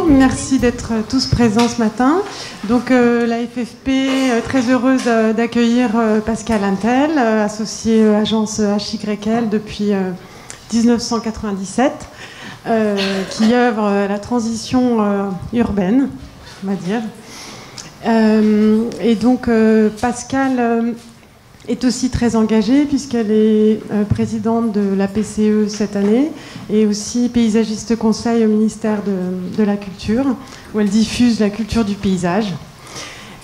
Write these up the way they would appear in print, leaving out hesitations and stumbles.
merci d'être tous présents ce matin. Donc la FFP, très heureuse d'accueillir Pascal Intel, associé agence HYL depuis 1997, qui œuvre à la transition urbaine, on va dire. Et donc Pascal est aussi très engagée puisqu'elle est présidente de la PCE cette année et aussi paysagiste conseil au ministère de la Culture, où elle diffuse la culture du paysage.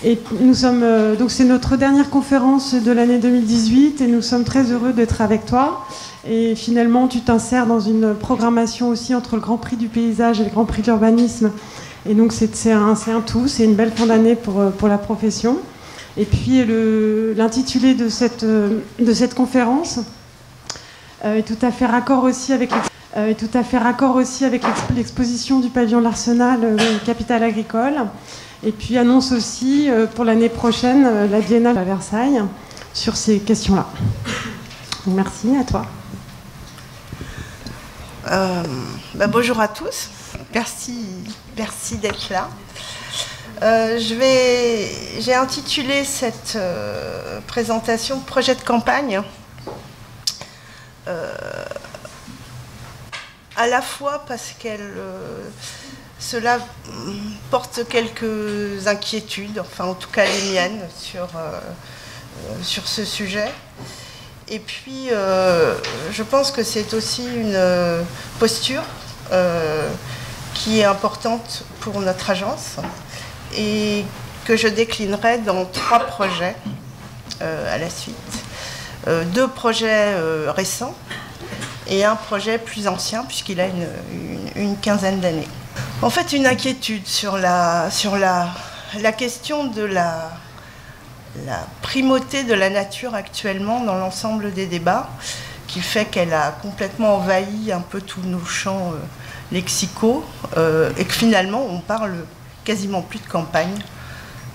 Et nous sommes, donc c'est notre dernière conférence de l'année 2018 et nous sommes très heureux d'être avec toi. Et finalement, tu t'insères dans une programmation aussi entre le Grand Prix du paysage et le Grand Prix de l'urbanisme. Et donc c'est un tout, c'est une belle fin d'année pour la profession. Et puis l'intitulé de cette conférence est tout à fait raccord aussi avec l'exposition du pavillon de l'Arsenal Capitale agricole. Et puis annonce aussi pour l'année prochaine la Biennale à Versailles sur ces questions-là. Merci à toi. Bonjour à tous. Merci d'être là. J'ai intitulé cette présentation Projet de campagne, à la fois parce cela porte quelques inquiétudes, enfin en tout cas les miennes, sur ce sujet. Et puis je pense que c'est aussi une posture qui est importante pour notre agence, et que je déclinerai dans 3 projets à la suite. 2 projets récents et un projet plus ancien, puisqu'il a une quinzaine d'années. En fait, une inquiétude sur la question de la primauté de la nature actuellement dans l'ensemble des débats, qui fait qu'elle a complètement envahi un peu tous nos champs lexicaux, et que finalement on parle quasiment plus de campagne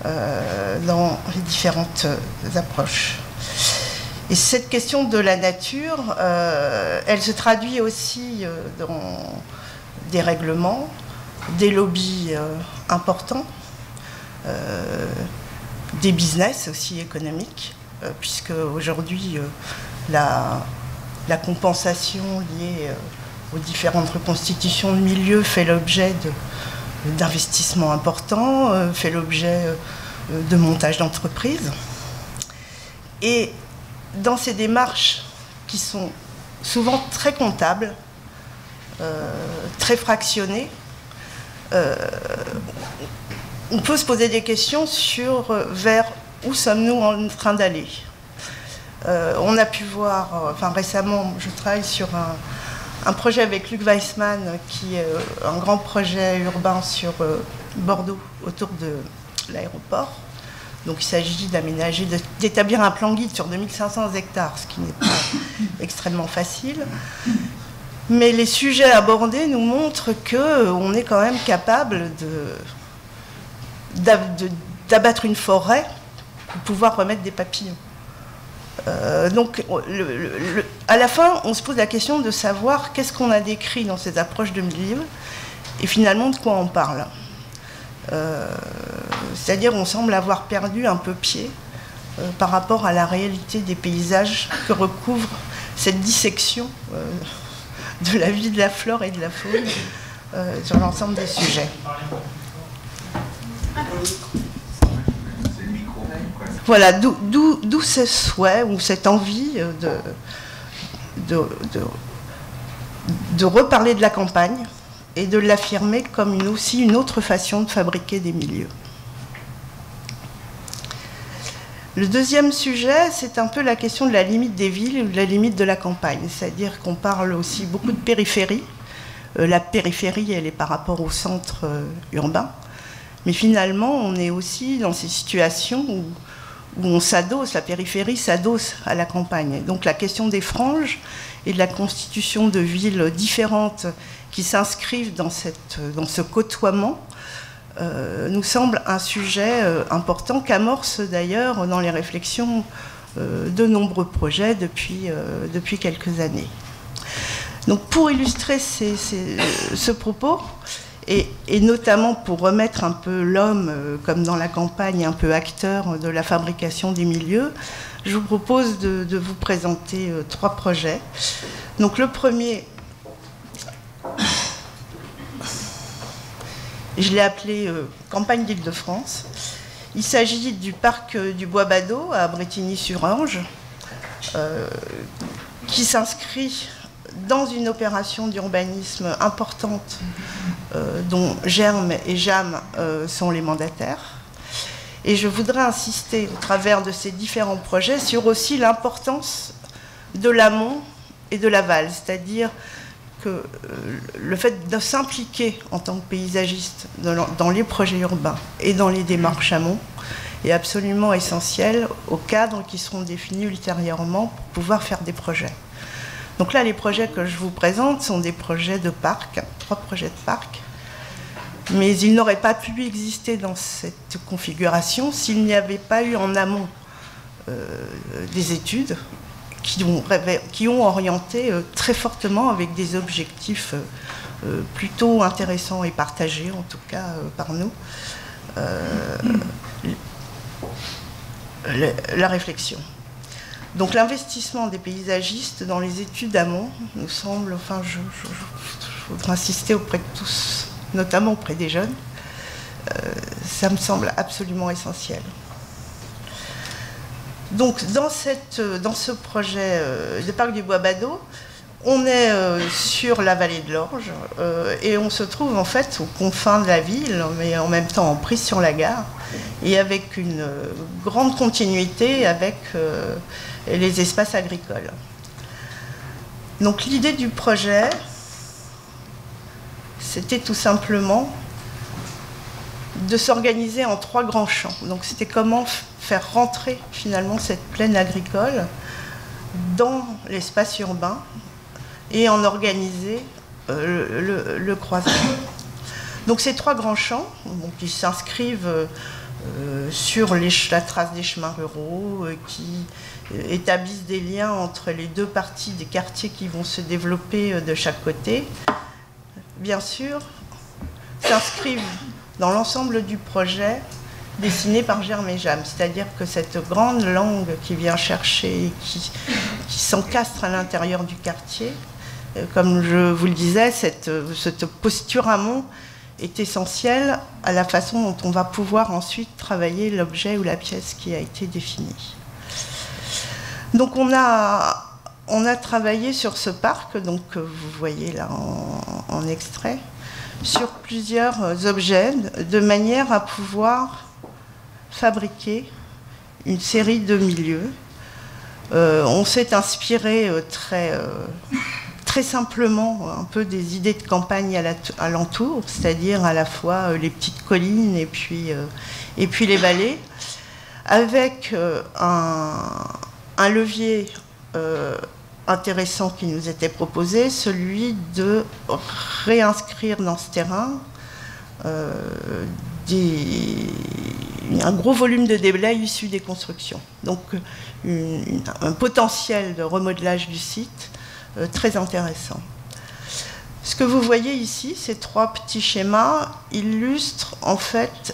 dans les différentes approches. Et cette question de la nature, elle se traduit aussi dans des règlements, des lobbies importants, des business aussi économiques, puisque aujourd'hui la compensation liée aux différentes reconstitutions de milieux fait l'objet d'investissements importants, fait l'objet de montage d'entreprises. Et dans ces démarches qui sont souvent très comptables, très fractionnées, on peut se poser des questions vers où sommes-nous en train d'aller. On a pu voir, récemment, je travaille sur un projet avec Luc Weissman, qui est un grand projet urbain sur Bordeaux, autour de l'aéroport. Donc il s'agit d'aménager, d'établir un plan guide sur 2500 hectares, ce qui n'est pas extrêmement facile. Mais les sujets abordés nous montrent qu'on est quand même capable d'abattre une forêt pour pouvoir remettre des papillons. Donc, à la fin, on se pose la question de savoir qu'est-ce qu'on a décrit dans ces approches de livres et finalement de quoi on parle. C'est-à-dire, on semble avoir perdu un peu pied par rapport à la réalité des paysages que recouvre cette dissection de la vie de la flore et de la faune sur l'ensemble des sujets. Voilà, d'où ce souhait ou cette envie de reparler de la campagne et de l'affirmer comme aussi une autre façon de fabriquer des milieux. Le deuxième sujet, c'est un peu la question de la limite des villes ou de la limite de la campagne. C'est-à-dire qu'on parle aussi beaucoup de périphérie. La périphérie, elle est par rapport au centre urbain. Mais finalement, on est aussi dans ces situations où on s'adosse, la périphérie s'adosse à la campagne. Donc la question des franges et de la constitution de villes différentes qui s'inscrivent dans ce côtoiement nous semble un sujet important qu'amorce d'ailleurs dans les réflexions de nombreux projets depuis quelques années. Donc pour illustrer ce propos, et notamment pour remettre un peu l'homme, comme dans la campagne, un peu acteur de la fabrication des milieux, je vous propose de vous présenter 3 projets. Donc le premier, je l'ai appelé Campagne d'Île-de-France. Il s'agit du parc du Bois-Badeau à Brétigny-sur-Orge, qui s'inscrit dans une opération d'urbanisme importante dont Germe et Jam sont les mandataires. Et je voudrais insister au travers de ces différents projets sur aussi l'importance de l'amont et de l'aval, c'est-à-dire que le fait de s'impliquer en tant que paysagiste dans les projets urbains et dans les démarches amont est absolument essentiel aux cadres qui seront définis ultérieurement pour pouvoir faire des projets. Donc là, les projets que je vous présente sont des projets de parc, 3 projets de parc, mais ils n'auraient pas pu exister dans cette configuration s'il n'y avait pas eu en amont des études qui ont orienté très fortement avec des objectifs plutôt intéressants et partagés, en tout cas par nous, la réflexion. Donc l'investissement des paysagistes dans les études amont nous semble, enfin je voudrais insister auprès de tous, notamment auprès des jeunes, ça me semble absolument essentiel. Donc dans ce projet de parc du Bois-Badeau, on est sur la vallée de l'Orge et on se trouve en fait aux confins de la ville, mais en même temps en prise sur la gare, et avec une grande continuité avec les espaces agricoles. Donc l'idée du projet, c'était tout simplement de s'organiser en 3 grands champs. Donc c'était comment faire rentrer finalement cette plaine agricole dans l'espace urbain et en organiser le croisement. Donc ces 3 grands champs, donc, qui s'inscrivent sur la trace des chemins ruraux, qui établissent des liens entre les 2 parties des quartiers qui vont se développer de chaque côté, bien sûr, s'inscrivent dans l'ensemble du projet dessiné par Germe et Jam, c'est-à-dire que cette grande langue qui vient chercher, qui s'encastre à l'intérieur du quartier, comme je vous le disais, cette posture amont est essentielle à la façon dont on va pouvoir ensuite travailler l'objet ou la pièce qui a été définie. Donc on a travaillé sur ce parc, donc que vous voyez là en extrait, sur plusieurs objets, de manière à pouvoir fabriquer une série de milieux. On s'est inspiré très simplement un peu des idées de campagne à l'entour, c'est-à-dire à la fois les petites collines et puis les vallées, avec un levier intéressant qui nous était proposé, celui de réinscrire dans ce terrain un gros volume de déblais issus des constructions. Donc un potentiel de remodelage du site très intéressant. Ce que vous voyez ici, ces 3 petits schémas, illustrent en fait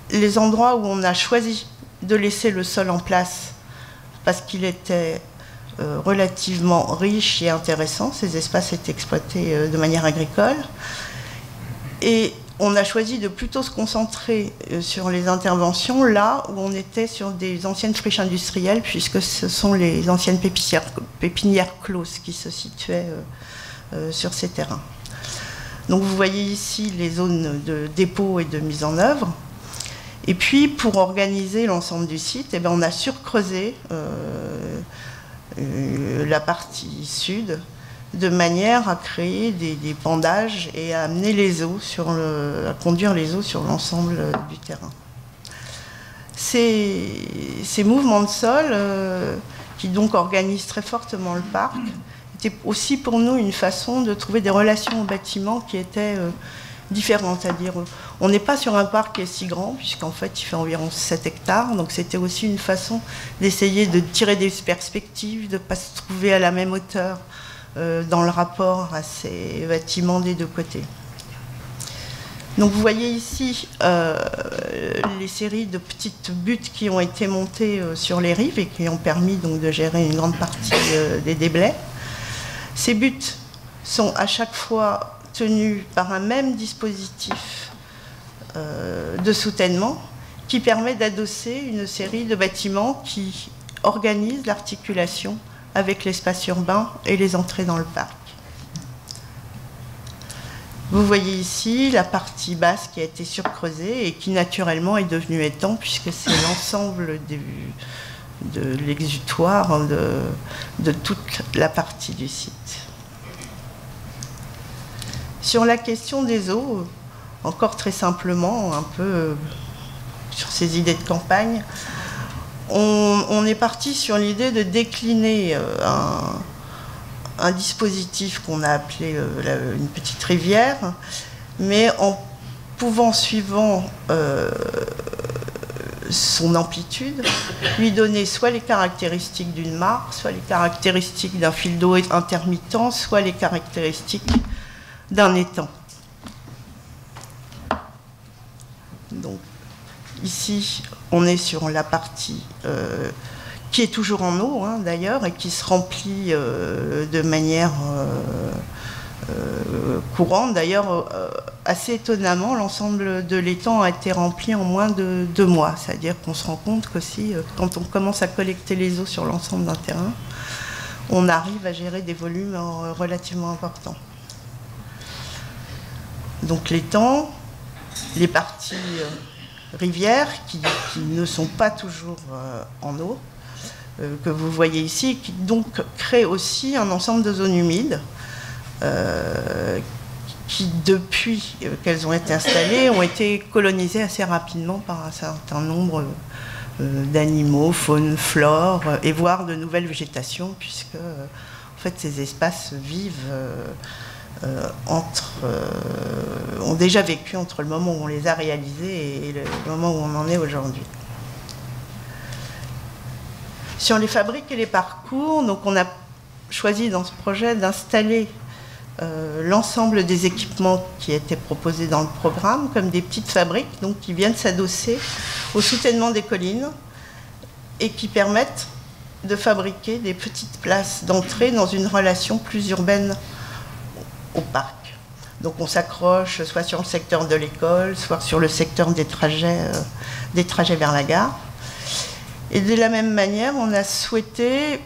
les endroits où on a choisi de laisser le sol en place parce qu'il était relativement riche et intéressant. Ces espaces étaient exploités de manière agricole. Et on a choisi de plutôt se concentrer sur les interventions là où on était sur des anciennes friches industrielles, puisque ce sont les anciennes pépinières closes qui se situaient sur ces terrains. Donc vous voyez ici les zones de dépôt et de mise en œuvre. Et puis pour organiser l'ensemble du site, on a surcreusé la partie sud de manière à créer des pendages et à amener les eaux à conduire les eaux sur l'ensemble du terrain. Ces mouvements de sol qui donc organisent très fortement le parc étaient aussi pour nous une façon de trouver des relations au bâtiment qui étaient différentes, c'est-à-dire on n'est pas sur un parc qui est si grand puisqu'en fait il fait environ 7 hectares, donc c'était aussi une façon d'essayer de tirer des perspectives, de ne pas se trouver à la même hauteur dans le rapport à ces bâtiments des 2 côtés. Donc vous voyez ici les séries de petites buttes qui ont été montées sur les rives et qui ont permis donc de gérer une grande partie des déblais. Ces buttes sont à chaque fois tenues par un même dispositif de soutènement qui permet d'adosser une série de bâtiments qui organisent l'articulation avec l'espace urbain et les entrées dans le parc. Vous voyez ici la partie basse qui a été surcreusée et qui naturellement est devenue étang puisque c'est l'ensemble de l'exutoire de toute la partie du site. Sur la question des eaux, encore très simplement, un peu sur ces idées de campagne, on est parti sur l'idée de décliner un dispositif qu'on a appelé une petite rivière, mais en pouvant, suivant son amplitude, lui donner soit les caractéristiques d'une mare, soit les caractéristiques d'un fil d'eau intermittent, soit les caractéristiques d'un étang. Donc, ici, on est sur la partie qui est toujours en eau, hein, d'ailleurs, et qui se remplit de manière courante. D'ailleurs, assez étonnamment, l'ensemble de l'étang a été rempli en moins de 2 mois. C'est-à-dire qu'on se rend compte qu'aussi, quand on commence à collecter les eaux sur l'ensemble d'un terrain, on arrive à gérer des volumes relativement importants. Donc l'étang, les parties rivières qui ne sont pas toujours en eau, que vous voyez ici, qui donc créent aussi un ensemble de zones humides qui, depuis qu'elles ont été installées, ont été colonisées assez rapidement par un certain nombre d'animaux, faune, flore, et voire de nouvelles végétations, puisque en fait, ces espaces vivent ont déjà vécu entre le moment où on les a réalisés et le moment où on en est aujourd'hui. Sur les fabriques et les parcours, donc on a choisi dans ce projet d'installer l'ensemble des équipements qui étaient proposés dans le programme comme des petites fabriques donc, qui viennent s'adosser au soutènement des collines et qui permettent de fabriquer des petites places d'entrée dans une relation plus urbaine au parc. Donc on s'accroche soit sur le secteur de l'école, soit sur le secteur des trajets vers la gare. Et de la même manière, on a souhaité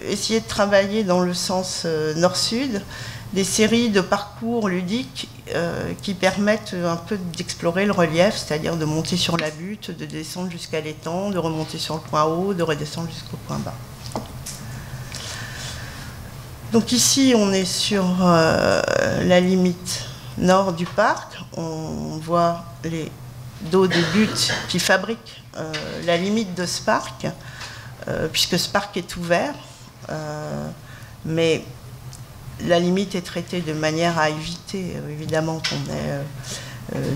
essayer de travailler dans le sens nord-sud des séries de parcours ludiques qui permettent un peu d'explorer le relief, c'est-à-dire de monter sur la butte, de descendre jusqu'à l'étang, de remonter sur le point haut, de redescendre jusqu'au point bas. Donc ici, on est sur la limite nord du parc. On voit les dos des buttes qui fabriquent la limite de ce parc, puisque ce parc est ouvert, mais la limite est traitée de manière à éviter, évidemment, qu'on ait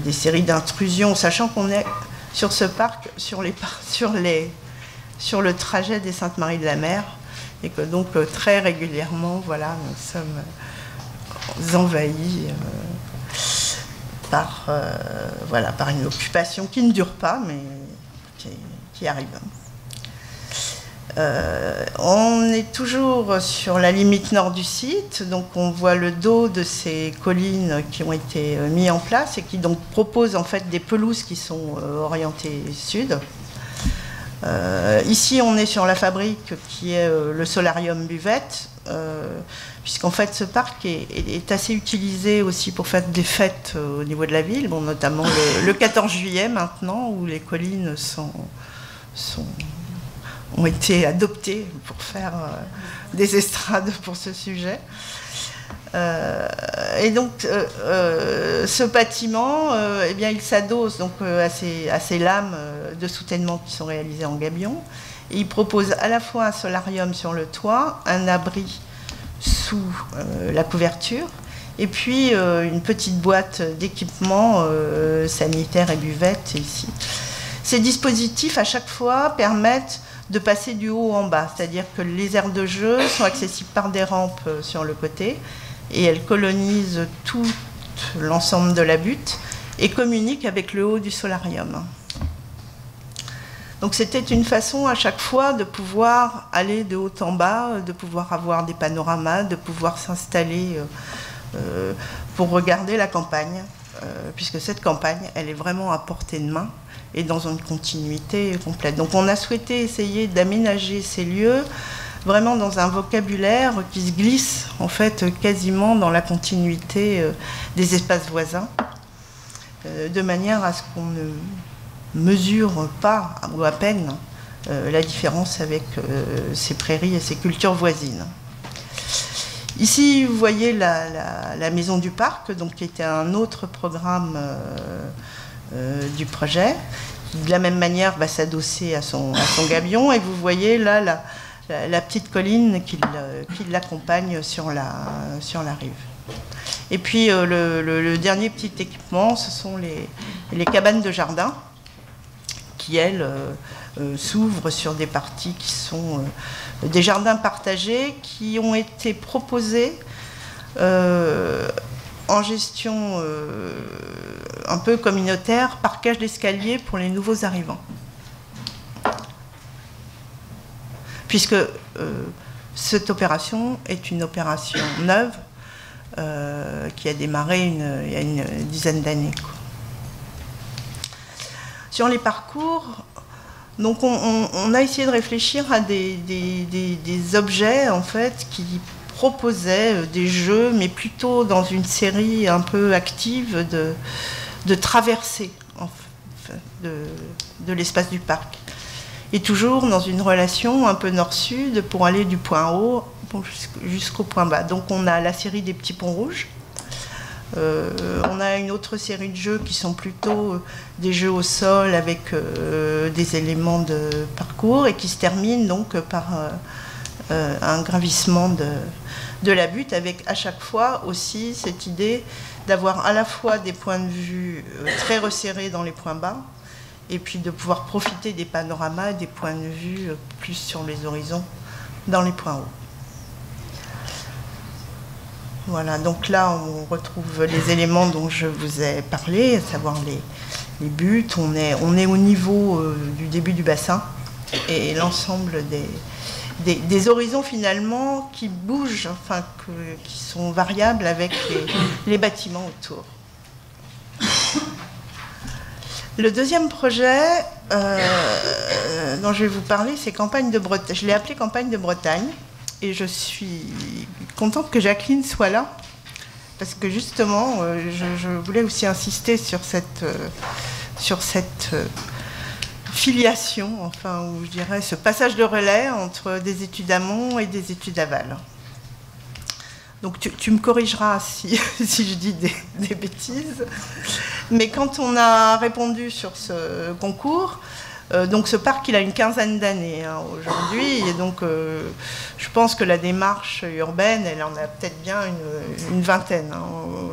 des séries d'intrusions, sachant qu'on est sur ce parc, sur le trajet des Saintes-Maries-de-la-Mer, et que donc très régulièrement, voilà, nous sommes envahis par une occupation qui ne dure pas, mais qui arrive. On est toujours sur la limite nord du site, donc on voit le dos de ces collines qui ont été mises en place et qui donc proposent en fait des pelouses qui sont orientées sud. Ici, on est sur la fabrique qui est le solarium buvette, puisqu'en fait ce parc est assez utilisé aussi pour faire des fêtes au niveau de la ville, bon, notamment le 14 juillet maintenant, où les collines ont été adoptées pour faire des estrades pour ce sujet. Et donc, ce bâtiment, eh bien, il s'adosse donc à ces lames de soutènement qui sont réalisées en gabion. Et il propose à la fois un solarium sur le toit, un abri sous la couverture, et puis une petite boîte d'équipements sanitaires et buvettes ici. Ces dispositifs, à chaque fois, permettent de passer du haut en bas, c'est-à-dire que les aires de jeu sont accessibles par des rampes sur le côté, et elles colonisent tout l'ensemble de la butte. et communique avec le haut du solarium. Donc c'était une façon à chaque fois de pouvoir aller de haut en bas, de pouvoir avoir des panoramas, de pouvoir s'installer pour regarder la campagne, puisque cette campagne, elle est vraiment à portée de main et dans une continuité complète. Donc on a souhaité essayer d'aménager ces lieux vraiment dans un vocabulaire qui se glisse en fait quasiment dans la continuité des espaces voisins, de manière à ce qu'on ne mesure pas ou à peine la différence avec ces prairies et ces cultures voisines. Ici, vous voyez la maison du parc, donc, qui était un autre programme du projet, qui de la même manière va s'adosser à son gabion, et vous voyez là la petite colline qui l'accompagne sur la rive. Et puis le dernier petit équipement, ce sont les cabanes de jardin, qui, elles, s'ouvrent sur des parties qui sont des jardins partagés, qui ont été proposés en gestion un peu communautaire, par cage d'escalier pour les nouveaux arrivants. Puisque cette opération est une opération neuve qui a démarré il y a une dizaine d'années. Sur les parcours, donc on a essayé de réfléchir à des objets en fait qui proposaient des jeux, mais plutôt dans une série un peu active de traversées en fait, de l'espace du parc. Et toujours dans une relation un peu nord-sud pour aller du point haut jusqu'au point bas. Donc on a la série des petits ponts rouges. On a une autre série de jeux qui sont plutôt des jeux au sol avec des éléments de parcours et qui se terminent donc par un gravissement de la butte, avec à chaque fois aussi cette idée d'avoir à la fois des points de vue très resserrés dans les points bas et puis de pouvoir profiter des panoramas et des points de vue plus sur les horizons dans les points hauts. Voilà, donc là on retrouve les éléments dont je vous ai parlé, à savoir les buts. On est au niveau du début du bassin et l'ensemble des horizons finalement qui bougent, enfin qui sont variables avec les bâtiments autour. Le deuxième projet dont je vais vous parler, c'est Campagne de Bretagne. Je l'ai appelé Campagne de Bretagne. Et je suis contente que Jacqueline soit là, parce que justement, je voulais aussi insister sur cette filiation, enfin, ou je dirais ce passage de relais entre des études amont et des études aval. Donc tu me corrigeras si je dis des bêtises. Mais quand on a répondu sur ce concours, donc ce parc, il a une quinzaine d'années aujourd'hui, et donc je pense que la démarche urbaine, elle en a peut-être bien une vingtaine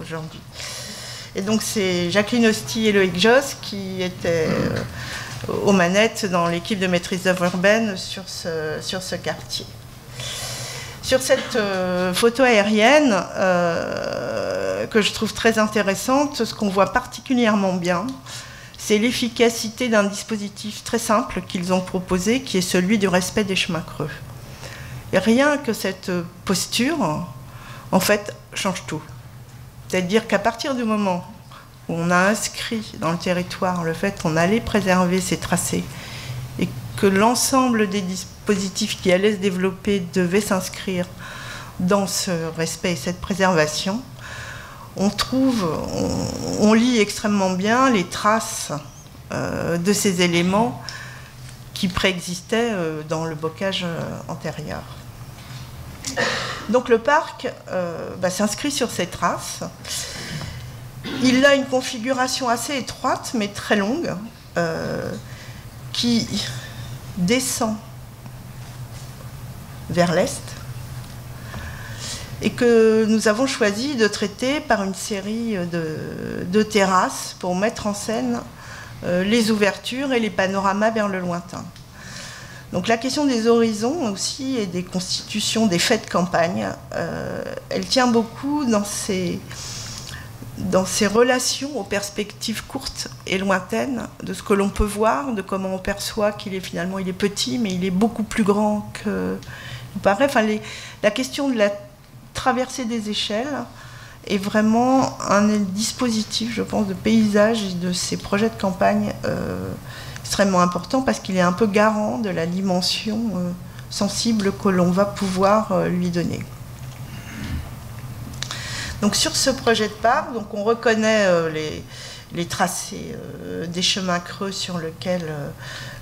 aujourd'hui. Et donc c'est Jacqueline Hosty et Loïc Josse qui étaient aux manettes dans l'équipe de maîtrise d'œuvre urbaine sur ce quartier. Sur cette photo aérienne, que je trouve très intéressante, ce qu'on voit particulièrement bien, c'est l'efficacité d'un dispositif très simple qu'ils ont proposé, qui est celui du respect des chemins creux. Et rien que cette posture, en fait, change tout. C'est-à-dire qu'à partir du moment où on a inscrit dans le territoire le fait qu'on allait préserver ces tracés et que l'ensemble des dispositifs qui allaient se développer devaient s'inscrire dans ce respect et cette préservation, on lit extrêmement bien les traces de ces éléments qui préexistaient dans le bocage antérieur. Donc le parc s'inscrit sur ces traces. Il a une configuration assez étroite, mais très longue, qui descend vers l'est, et que nous avons choisi de traiter par une série de terrasses pour mettre en scène les ouvertures et les panoramas vers le lointain. Donc la question des horizons aussi et des constitutions des faits de campagne, elle tient beaucoup dans ces relations aux perspectives courtes et lointaines, de ce que l'on peut voir, de comment on perçoit qu'il est finalement il est petit, mais il est beaucoup plus grand que il paraît. Enfin, la question de la traversée des échelles est vraiment un dispositif, je pense, de paysage et de ces projets de campagne extrêmement important, parce qu'il est un peu garant de la dimension sensible que l'on va pouvoir lui donner. Donc sur ce projet de parc, donc on reconnaît les tracés des chemins creux sur lesquels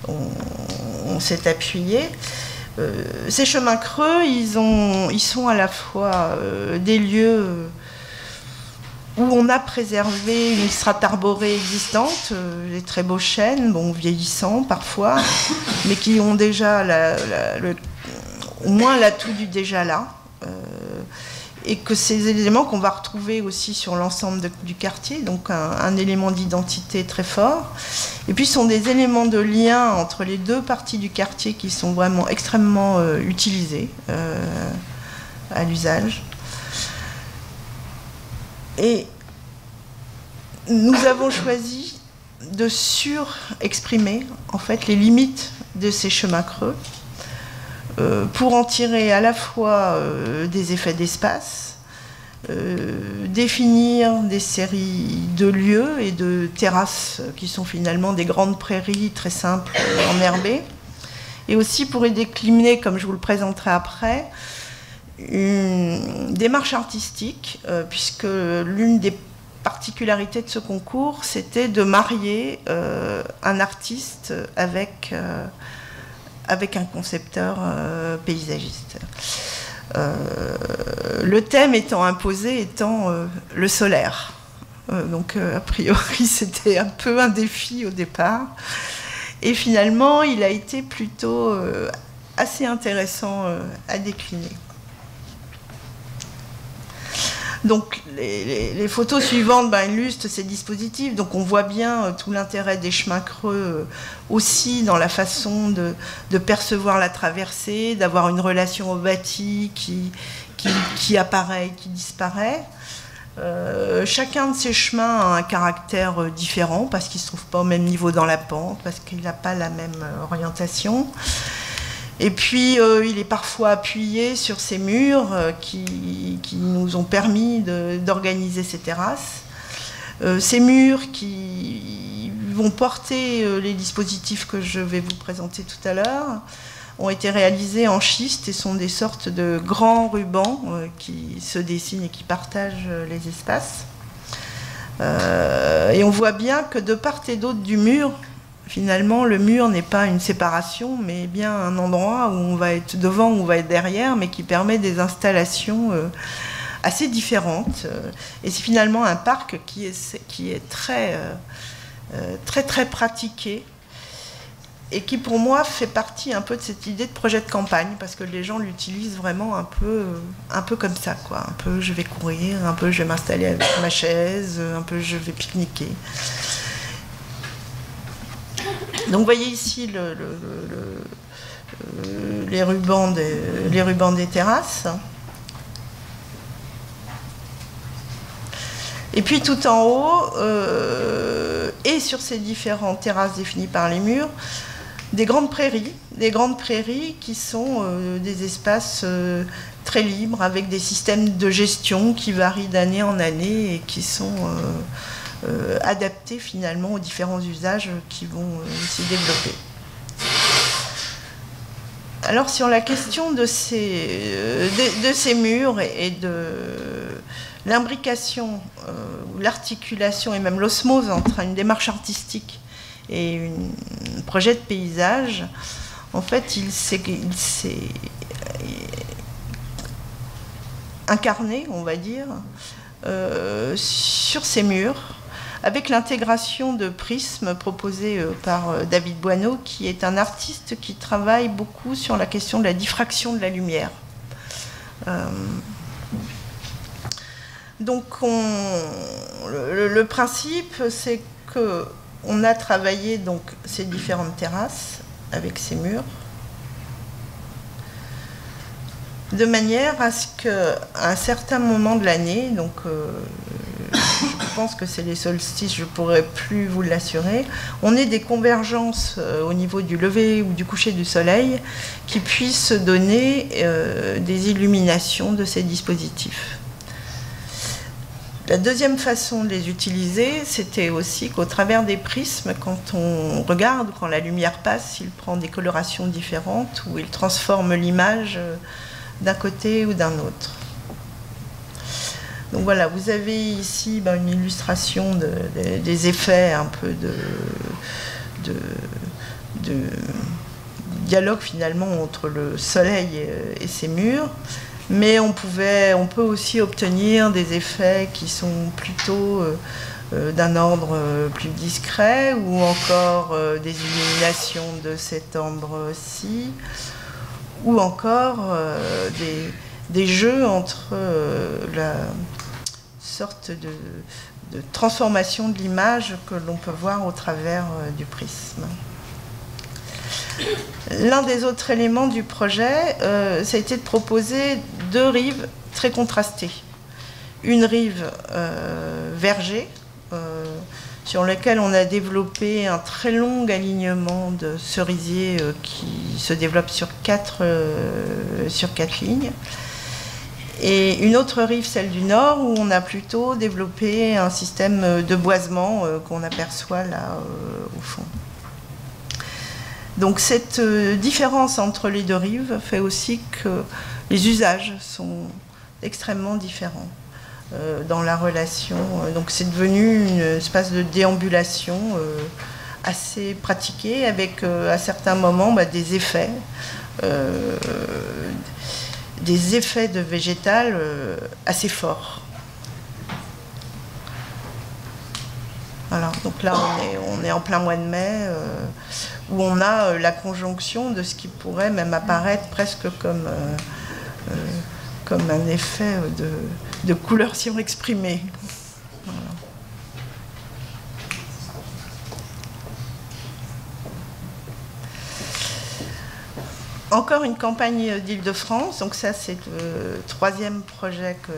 on s'est appuyé. Ces chemins creux, ils sont à la fois des lieux où on a préservé une strate arborée existante, des très beaux chênes, bon, vieillissants parfois, mais qui ont déjà au moins l'atout du déjà là. Et que ces éléments qu'on va retrouver aussi sur l'ensemble du quartier, donc un élément d'identité très fort. Et puis ce sont des éléments de lien entre les deux parties du quartier qui sont vraiment extrêmement utilisés à l'usage. Et nous avons choisi de surexprimer en fait les limites de ces chemins creux, pour en tirer à la fois des effets d'espace, définir des séries de lieux et de terrasses qui sont finalement des grandes prairies très simples, enherbées, et aussi pour y décliner, comme je vous le présenterai après, une démarche artistique, puisque l'une des particularités de ce concours, c'était de marier un artiste avec un concepteur paysagiste. Le thème étant imposé étant le solaire. Donc a priori c'était un peu un défi au départ. Et finalement il a été plutôt assez intéressant à décliner. Donc les photos suivantes illustrent ces dispositifs. Donc on voit bien tout l'intérêt des chemins creux aussi dans la façon de percevoir la traversée, d'avoir une relation au bâti qui apparaît et qui disparaît. Chacun de ces chemins a un caractère différent parce qu'il ne se trouve pas au même niveau dans la pente, parce qu'il n'a pas la même orientation. Et puis, il est parfois appuyé sur ces murs qui nous ont permis d'organiser ces terrasses. Ces murs qui vont porter les dispositifs que je vais vous présenter tout à l'heure ont été réalisés en schiste et sont des sortes de grands rubans qui se dessinent et qui partagent les espaces. Et on voit bien que de part et d'autre du mur, finalement, le mur n'est pas une séparation, mais bien un endroit où on va être devant, où on va être derrière, mais qui permet des installations assez différentes. Et c'est finalement un parc qui est très pratiqué et qui, pour moi, fait partie un peu de cette idée de projet de campagne, parce que les gens l'utilisent vraiment un peu comme ça, quoi. Un peu, je vais courir, un peu, je vais m'installer avec ma chaise, un peu, je vais pique-niquer. Donc vous voyez ici les rubans des terrasses. Et puis tout en haut, et sur ces différentes terrasses définies par les murs, des grandes prairies qui sont des espaces très libres, avec des systèmes de gestion qui varient d'année en année et qui sont adaptés finalement aux différents usages qui vont s'y développer. Alors sur la question de ces murs et de l'imbrication, l'articulation et même l'osmose entre une démarche artistique et un projet de paysage, en fait il s'est incarné, on va dire, sur ces murs, avec l'intégration de prismes proposés par David Boineau, qui est un artiste qui travaille beaucoup sur la question de la diffraction de la lumière. Donc le principe, c'est qu'on a travaillé donc ces différentes terrasses avec ces murs, de manière à ce qu'à un certain moment de l'année, donc je pense que c'est les solstices, je ne pourrais plus vous l'assurer, on ait des convergences au niveau du lever ou du coucher du soleil qui puissent donner des illuminations de ces dispositifs. La deuxième façon de les utiliser, c'était aussi qu'au travers des prismes, quand on regarde, quand la lumière passe, il prend des colorations différentes ou il transforme l'image d'un côté ou d'un autre. Donc voilà, vous avez ici une illustration des effets un peu de dialogue finalement entre le soleil et ses murs. Mais on peut aussi obtenir des effets qui sont plutôt d'un ordre plus discret, ou encore des illuminations de cet ordre-ci, ou encore des jeux entre la sorte de transformation de l'image que l'on peut voir au travers du prisme. L'un des autres éléments du projet, ça a été de proposer deux rives très contrastées. Une rive verger, sur laquelle on a développé un très long alignement de cerisiers qui se développe sur quatre lignes. Et une autre rive, celle du nord, où on a plutôt développé un système de boisement qu'on aperçoit là au fond. Donc cette différence entre les deux rives fait aussi que les usages sont extrêmement différents dans la relation. Donc c'est devenu une espèce de déambulation assez pratiquée, avec à certains moments des effets de végétal assez forts. Voilà, donc là on est en plein mois de mai, où on a la conjonction de ce qui pourrait même apparaître presque comme un effet de couleur surexprimée. Voilà. Encore une campagne d'Île-de-France, donc ça c'est le troisième projet que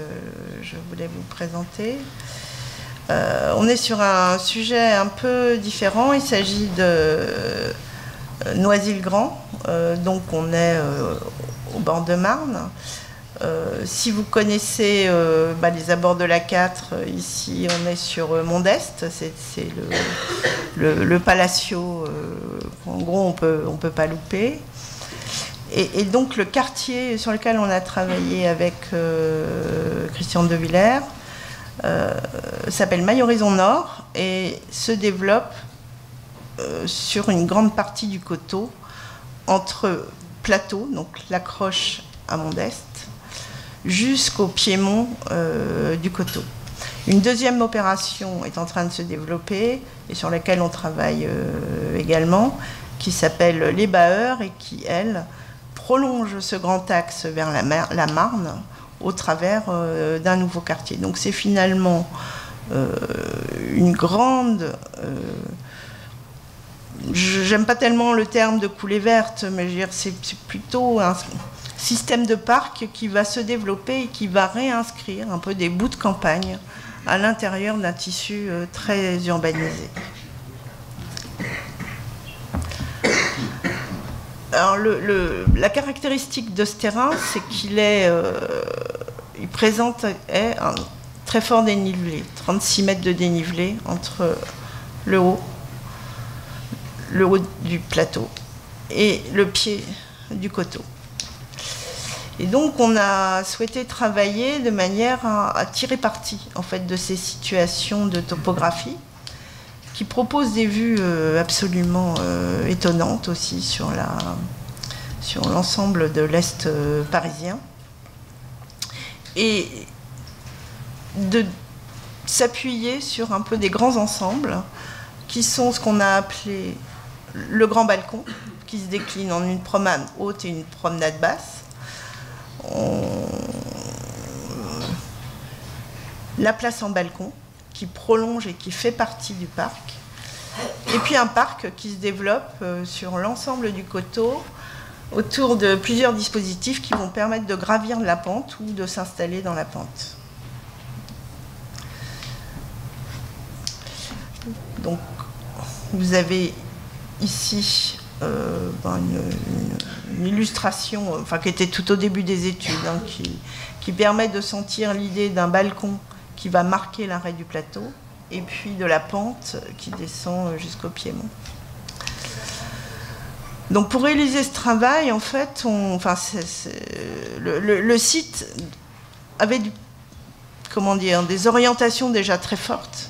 je voulais vous présenter. On est sur un sujet un peu différent, il s'agit de Noisy-le-Grand, donc on est au bord de Marne. Si vous connaissez les abords de la 4, ici on est sur Mondest, c'est le Palacio, en gros on peut pas louper. Et donc le quartier sur lequel on a travaillé avec Christian de Villers s'appelle Maille-Horizon Nord et se développe sur une grande partie du coteau, entre Plateau, donc l'accroche à Mondest, jusqu'au piémont du coteau. Une deuxième opération est en train de se développer et sur laquelle on travaille également, qui s'appelle Les Baheurs et qui, elle, prolonge ce grand axe vers la Marne au travers d'un nouveau quartier. Donc c'est finalement une grande... j'aime pas tellement le terme de coulée verte, mais je veux dire, c'est plutôt un système de parc qui va se développer et qui va réinscrire un peu des bouts de campagne à l'intérieur d'un tissu très urbanisé. Alors la caractéristique de ce terrain, c'est qu'il présente un très fort dénivelé, 36 mètres de dénivelé entre le haut du plateau et le pied du coteau. Et donc on a souhaité travailler de manière à tirer parti en fait de ces situations de topographie qui proposent des vues absolument étonnantes aussi sur l'ensemble de l'Est parisien, et de s'appuyer sur un peu des grands ensembles qui sont ce qu'on a appelé le grand balcon, qui se décline en une promenade haute et une promenade basse. La place en balcon, qui prolonge et qui fait partie du parc. Et puis un parc qui se développe sur l'ensemble du coteau, autour de plusieurs dispositifs qui vont permettre de gravir la pente ou de s'installer dans la pente. Donc, vous avez ici une illustration, enfin, qui était tout au début des études, hein, qui permet de sentir l'idée d'un balcon qui va marquer l'arrêt du plateau, et puis de la pente qui descend jusqu'au piémont. Donc pour réaliser ce travail, en fait, le site avait des orientations déjà très fortes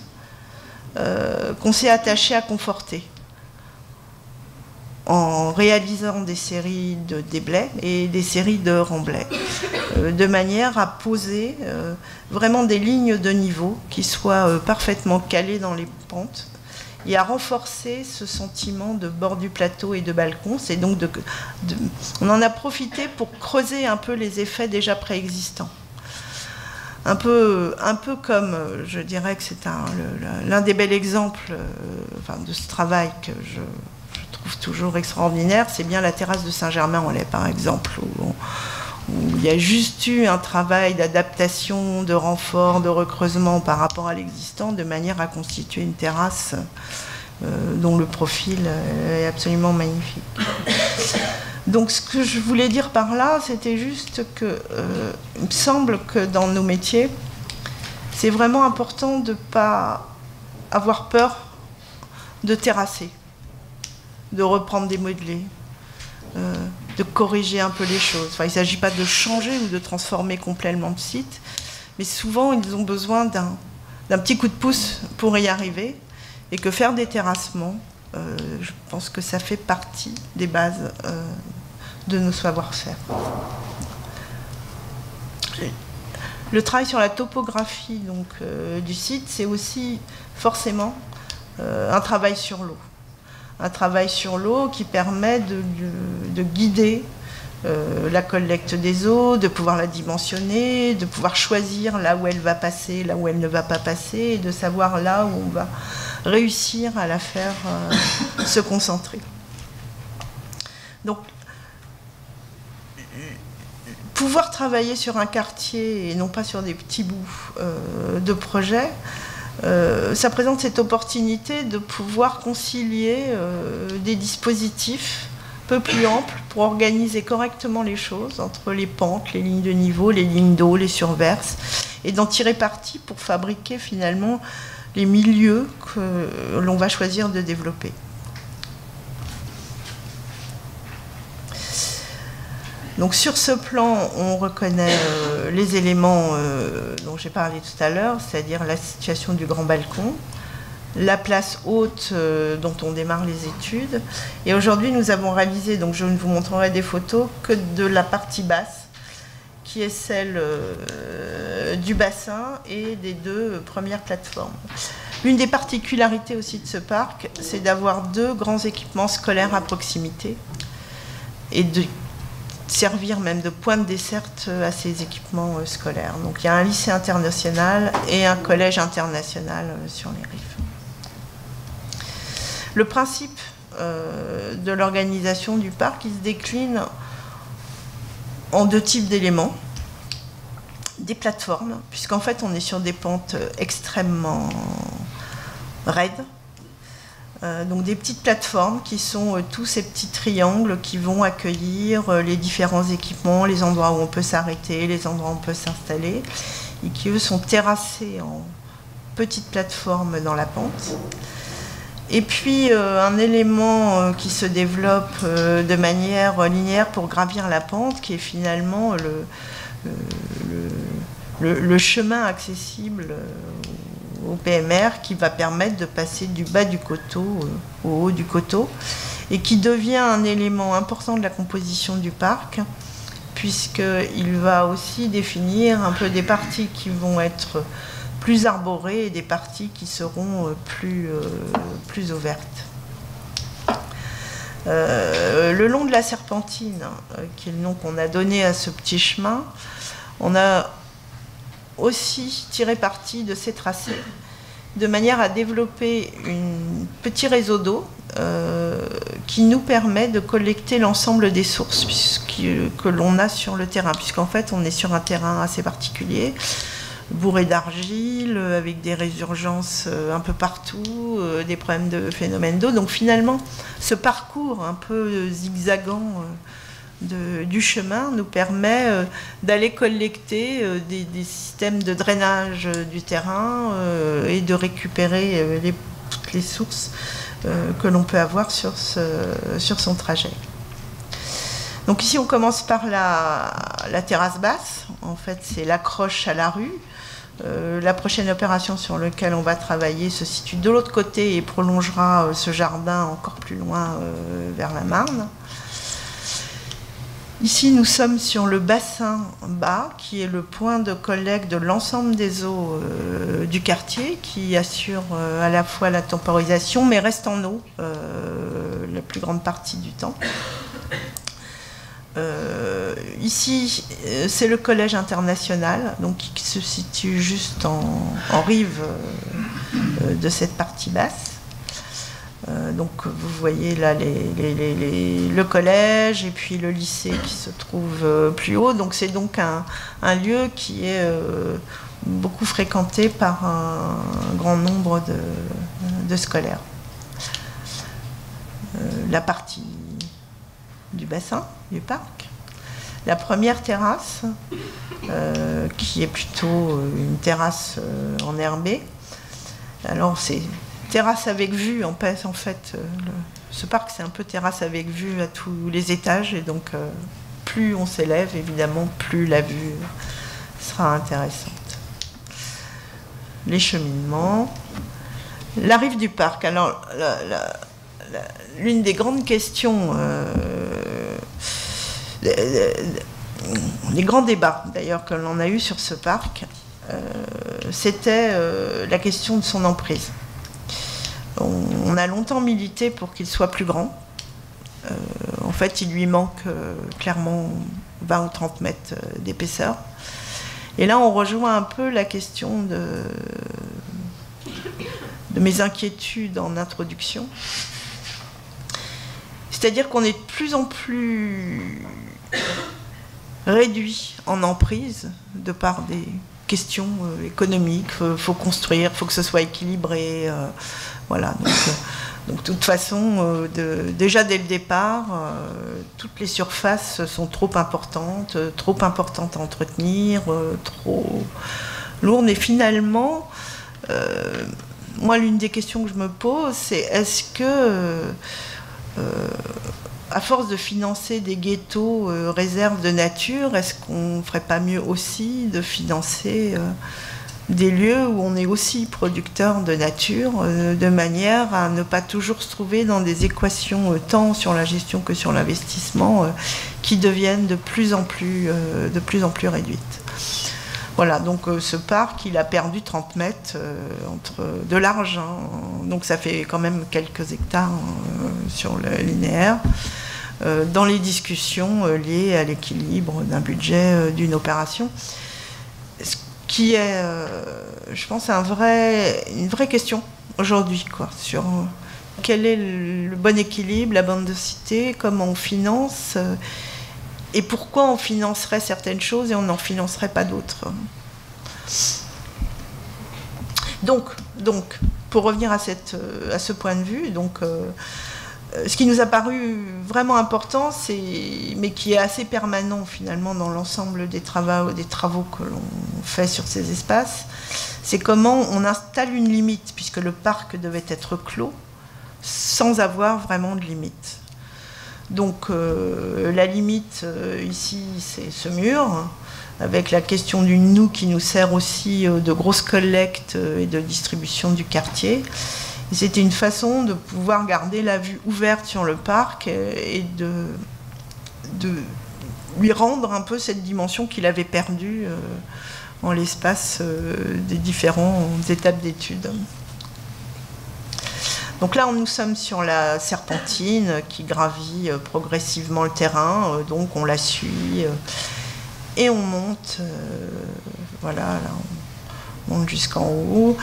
qu'on s'est attaché à conforter en réalisant des séries de déblais et des séries de remblais, de manière à poser vraiment des lignes de niveau qui soient parfaitement calées dans les pentes et à renforcer ce sentiment de bord du plateau et de balcon. C'est donc on en a profité pour creuser un peu les effets déjà préexistants. Un peu comme, je dirais que c'est l'un des bels exemples de ce travail que je trouve toujours extraordinaire, c'est bien la terrasse de Saint-Germain-en-Laye, par exemple, où il y a juste eu un travail d'adaptation, de renfort, de recreusement par rapport à l'existant, de manière à constituer une terrasse dont le profil est absolument magnifique. Donc ce que je voulais dire par là, c'était juste que il me semble que dans nos métiers, c'est vraiment important de ne pas avoir peur de terrasser, de reprendre des modelés, de corriger un peu les choses. Enfin, il ne s'agit pas de changer ou de transformer complètement le site, mais souvent ils ont besoin d'un petit coup de pouce pour y arriver, et que faire des terrassements, je pense que ça fait partie des bases de nos savoir-faire. Le travail sur la topographie donc, du site, c'est aussi forcément un travail sur l'eau. Un travail sur l'eau qui permet de guider la collecte des eaux, de pouvoir la dimensionner, de pouvoir choisir là où elle va passer, là où elle ne va pas passer, et de savoir là où on va réussir à la faire se concentrer. Donc, pouvoir travailler sur un quartier et non pas sur des petits bouts de projet, ça présente cette opportunité de pouvoir concilier des dispositifs un peu plus amples pour organiser correctement les choses entre les pentes, les lignes de niveau, les lignes d'eau, les surverses, et d'en tirer parti pour fabriquer finalement les milieux que l'on va choisir de développer. Donc sur ce plan, on reconnaît les éléments dont j'ai parlé tout à l'heure, c'est-à-dire la situation du grand balcon, la place haute dont on démarre les études. Et aujourd'hui, nous avons réalisé, donc je ne vous montrerai des photos, que de la partie basse, qui est celle du bassin et des deux premières plateformes. L'une des particularités aussi de ce parc, c'est d'avoir deux grands équipements scolaires à proximité et de servir même de point de desserte à ces équipements scolaires. Donc il y a un lycée international et un collège international sur les rives. Le principe de l'organisation du parc, il se décline en deux types d'éléments. Des plateformes, puisqu'en fait on est sur des pentes extrêmement raides. Donc des petites plateformes qui sont tous ces petits triangles qui vont accueillir les différents équipements, les endroits où on peut s'arrêter, les endroits où on peut s'installer, et qui eux sont terrassés en petites plateformes dans la pente. Et puis un élément qui se développe de manière linéaire pour gravir la pente, qui est finalement le chemin accessible au PMR, qui va permettre de passer du bas du coteau au haut du coteau, et qui devient un élément important de la composition du parc, puisqu'il va aussi définir un peu des parties qui vont être plus arborées et des parties qui seront plus ouvertes. Le long de la Serpentine, qui est le nom qu'on a donné à ce petit chemin, on a aussi tiré parti de ces tracés, de manière à développer un petit réseau d'eau qui nous permet de collecter l'ensemble des sources que l'on a sur le terrain, puisqu'en fait on est sur un terrain assez particulier. bourrés d'argile, avec des résurgences un peu partout, des problèmes de phénomènes d'eau. Donc finalement, ce parcours un peu zigzagant du chemin nous permet d'aller collecter des systèmes de drainage du terrain et de récupérer toutes les sources que l'on peut avoir sur son trajet. Donc ici on commence par la terrasse basse, en fait c'est l'accroche à la rue. La prochaine opération sur laquelle on va travailler se situe de l'autre côté et prolongera ce jardin encore plus loin vers la Marne. Ici, nous sommes sur le bassin bas, qui est le point de collecte de l'ensemble des eaux du quartier, qui assure à la fois la temporisation, mais reste en eau la plus grande partie du temps. Ici, c'est le collège international, donc qui se situe juste en rive de cette partie basse. Donc vous voyez là le collège et puis le lycée qui se trouve plus haut. Donc c'est donc un lieu qui est beaucoup fréquenté par un grand nombre de scolaires. La partie du bassin, du parc. La première terrasse, qui est plutôt une terrasse enherbée. Alors c'est terrasse avec vue, en fait, ce parc c'est un peu terrasse avec vue à tous les étages, et donc plus on s'élève, évidemment, plus la vue sera intéressante. Les cheminements, la rive du parc. Alors, l'une des grandes questions, les grands débats d'ailleurs que l'on a eu sur ce parc, c'était la question de son emprise. On a longtemps milité pour qu'il soit plus grand. En fait, il lui manque clairement 20 ou 30 mètres d'épaisseur. Et là, on rejoint un peu la question de mes inquiétudes en introduction. C'est-à-dire qu'on est de plus en plus réduit en emprise de par des questions économiques. Il faut construire, il faut que ce soit équilibré. Voilà, donc de toute façon, déjà dès le départ, toutes les surfaces sont trop importantes à entretenir, trop lourdes. Et finalement, moi, l'une des questions que je me pose, c'est est-ce que, à force de financer des ghettos réserves de nature, est-ce qu'on ne ferait pas mieux aussi de financer des lieux où on est aussi producteur de nature, de manière à ne pas toujours se trouver dans des équations tant sur la gestion que sur l'investissement qui deviennent de plus en plus réduites. Voilà, donc ce parc, il a perdu 30 mètres de large, hein, donc ça fait quand même quelques hectares sur le linéaire, dans les discussions liées à l'équilibre d'un budget d'une opération. Qui est, je pense, une vraie question aujourd'hui, quoi, sur quel est le bon équilibre, la bonne densité, comment on finance, et pourquoi on financerait certaines choses et on n'en financerait pas d'autres. Donc, pour revenir à ce point de vue, donc, ce qui nous a paru vraiment important, mais qui est assez permanent finalement dans l'ensemble des travaux que l'on fait sur ces espaces, c'est comment on installe une limite, puisque le parc devait être clos, sans avoir vraiment de limite. Donc la limite ici, c'est ce mur, avec la question d'une noue qui nous sert aussi de grosse collecte et de distribution du quartier. C'était une façon de pouvoir garder la vue ouverte sur le parc et de lui rendre un peu cette dimension qu'il avait perdue en l'espace des différentes étapes d'études. Donc là, nous sommes sur la serpentine qui gravit progressivement le terrain, donc on la suit et on monte, voilà, là, on monte jusqu'en haut.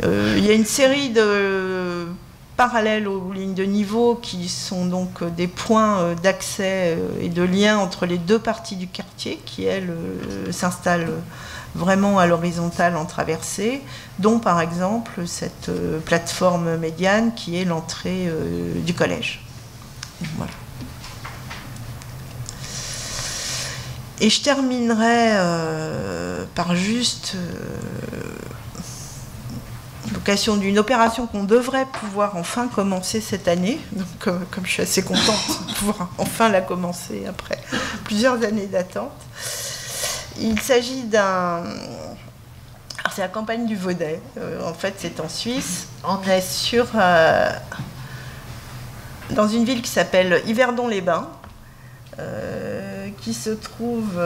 Il y a une série de parallèles aux lignes de niveau qui sont donc des points d'accès et de lien entre les deux parties du quartier qui, elles, s'installent vraiment à l'horizontale en traversée, dont par exemple cette plateforme médiane qui est l'entrée du collège. Voilà. Et je terminerai par juste l'occasion d'une opération qu'on devrait pouvoir enfin commencer cette année. Donc, comme je suis assez contente de pouvoir enfin la commencer après plusieurs années d'attente. Il s'agit d'un... Alors, c'est la campagne du Vaudet. En fait, c'est en Suisse. On est sur... dans une ville qui s'appelle Yverdon-les-Bains, qui se trouve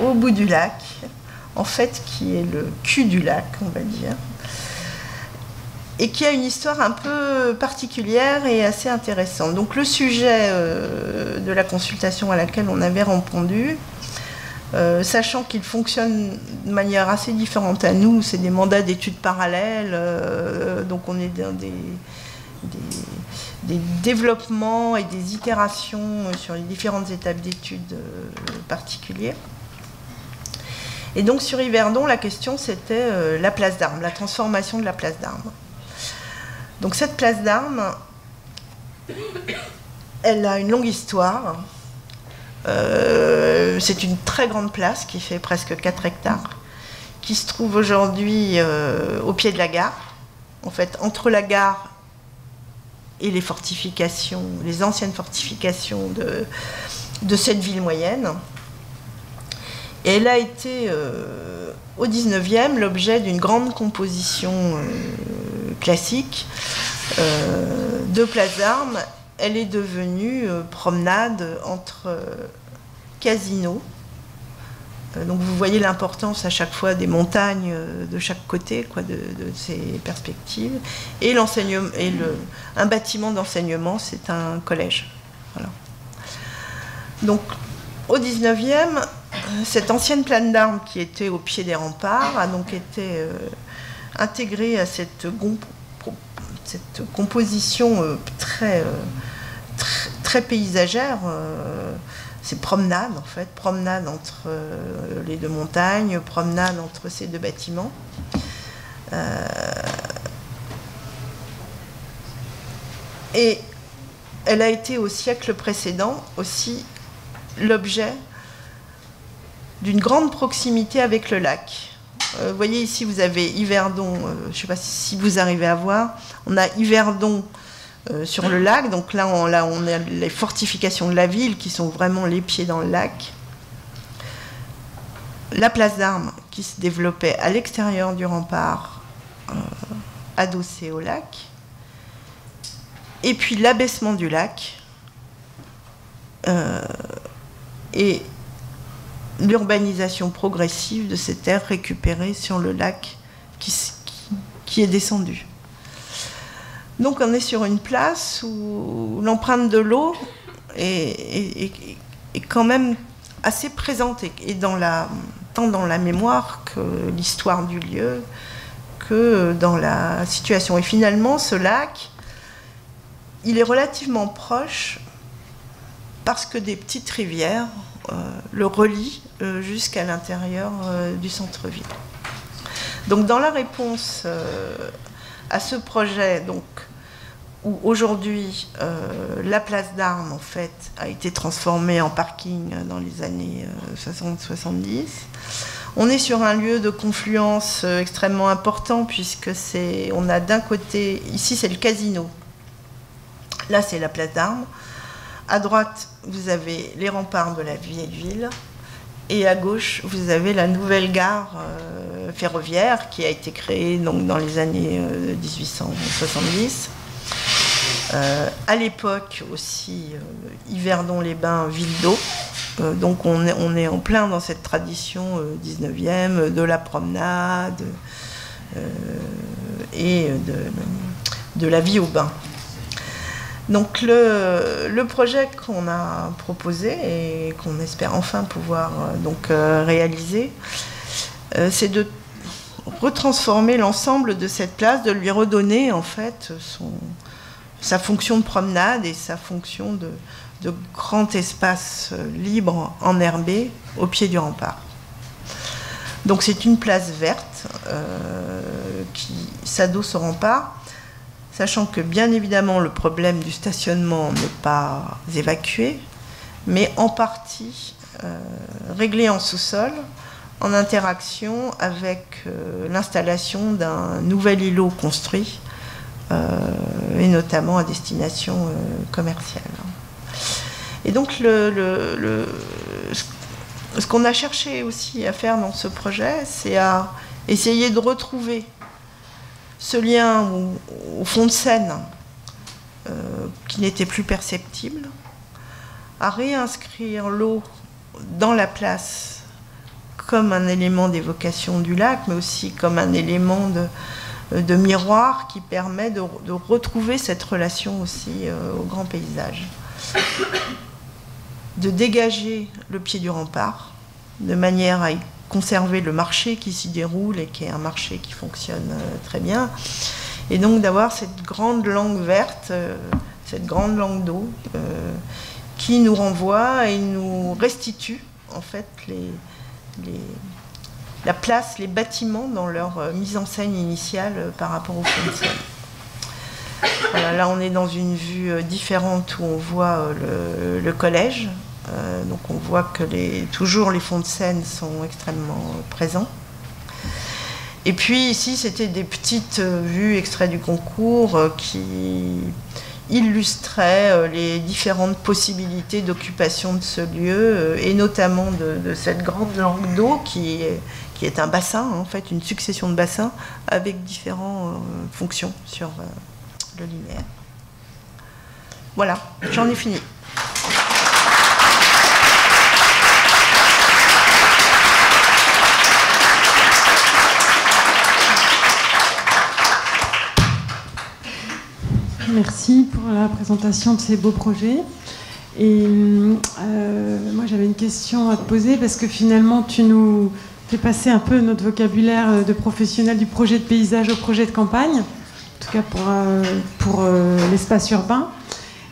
au bout du lac, en fait, qui est le cul du lac, on va dire, et qui a une histoire un peu particulière et assez intéressante. Donc le sujet de la consultation à laquelle on avait répondu, sachant qu'il fonctionne de manière assez différente à nous, c'est des mandats d'études parallèles, donc on est dans des développements et des itérations sur les différentes étapes d'études particulières. Et donc sur Yverdon, la question c'était la place d'Armes, la transformation de la place d'Armes. Donc cette place d'Armes, elle a une longue histoire. C'est une très grande place qui fait presque 4 hectares, qui se trouve aujourd'hui au pied de la gare, en fait entre la gare et les fortifications, les anciennes fortifications de cette ville moyenne. Et elle a été, au 19e, l'objet d'une grande composition classique de place d'Armes. Elle est devenue promenade entre casinos. Donc vous voyez l'importance à chaque fois des montagnes de chaque côté, quoi, de ces perspectives. Et l'enseignement, et un bâtiment d'enseignement, c'est un collège. Voilà. Donc au 19e, cette ancienne place d'Armes qui était au pied des remparts a donc été intégrée à cette composition très paysagère. C'est promenade en fait, promenade entre les deux montagnes, promenade entre ces deux bâtiments. Et elle a été au siècle précédent aussi l'objet d'une grande proximité avec le lac. Vous voyez ici, vous avez Yverdon, je ne sais pas si vous arrivez à voir, on a Yverdon sur le lac, donc là on a les fortifications de la ville qui sont vraiment les pieds dans le lac. La place d'Armes qui se développait à l'extérieur du rempart, adossée au lac. Et puis l'abaissement du lac et l'urbanisation progressive de ces terres récupérées sur le lac qui est descendu. Donc on est sur une place où l'empreinte de l'eau est quand même assez présente et tant dans la mémoire que l'histoire du lieu que dans la situation. Et finalement, ce lac, il est relativement proche parce que des petites rivières le relient jusqu'à l'intérieur du centre-ville. Donc dans la réponse à ce projet, donc, où aujourd'hui la place d'Armes en fait a été transformée en parking dans les années 60-70. On est sur un lieu de confluence extrêmement important puisque on a d'un côté, ici c'est le casino, là c'est la place d'Armes. À droite, vous avez les remparts de la vieille ville et à gauche, vous avez la nouvelle gare ferroviaire qui a été créée donc, dans les années 1870. À l'époque aussi, Yverdon-les-Bains, ville d'eau. Donc on est en plein dans cette tradition 19e de la promenade et de la vie au bain. Donc le projet qu'on a proposé et qu'on espère enfin pouvoir réaliser, c'est de retransformer l'ensemble de cette place, de lui redonner en fait sa fonction de promenade et sa fonction de grand espace libre enherbé au pied du rempart. Donc c'est une place verte qui s'adosse au rempart, sachant que bien évidemment le problème du stationnement n'est pas évacué, mais en partie réglé en sous-sol, en interaction avec l'installation d'un nouvel îlot construit, et notamment à destination commerciale. Et donc ce qu'on a cherché aussi à faire dans ce projet, c'est à essayer de retrouver ce lien au fond de scène qui n'était plus perceptible, à réinscrire l'eau dans la place comme un élément d'évocation du lac, mais aussi comme un élément de miroir qui permet de retrouver cette relation aussi au grand paysage. De dégager le pied du rempart, de manière à y conserver le marché qui s'y déroule et qui est un marché qui fonctionne très bien. Et donc d'avoir cette grande langue verte, cette grande langue d'eau, qui nous renvoie et nous restitue en fait la place, les bâtiments dans leur mise en scène initiale par rapport au fond de scène. Voilà, là on est dans une vue différente où on voit le collège. Donc on voit que toujours les fonds de scène sont extrêmement présents. Et puis ici c'était des petites vues extraits du concours qui illustraient les différentes possibilités d'occupation de ce lieu, et notamment de cette grande langue d'eau qui est un bassin, en fait, une succession de bassins avec différentes fonctions sur le linéaire. Voilà, j'en ai fini. Merci pour la présentation de ces beaux projets. Et moi, j'avais une question à te poser parce que finalement, tu nous fais passer un peu notre vocabulaire de professionnel du projet de paysage au projet de campagne, en tout cas pour l'espace urbain.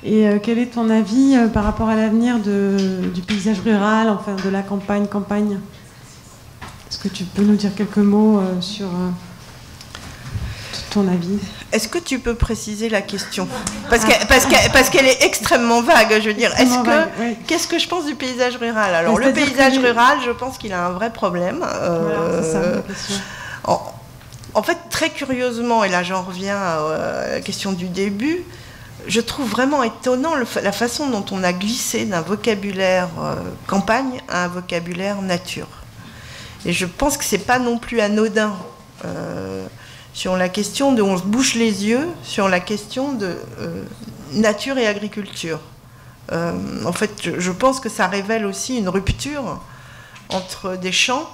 Et quel est ton avis par rapport à l'avenir du paysage rural, enfin de la campagne? Est-ce que tu peux nous dire quelques mots sur ton avis? Est-ce que tu peux préciser la question? Parce qu'elle est extrêmement vague, je veux dire. Qu'est-ce que je pense du paysage rural? Alors, le paysage rural, je pense qu'il a un vrai problème. Voilà, c'est ça, la question. En fait, très curieusement, et là j'en reviens à la question du début, je trouve vraiment étonnant la façon dont on a glissé d'un vocabulaire campagne à un vocabulaire nature. Et je pense que c'est pas non plus anodin. Sur la question de on se bouche les yeux, sur la question de nature et agriculture. En fait, je pense que ça révèle aussi une rupture entre des champs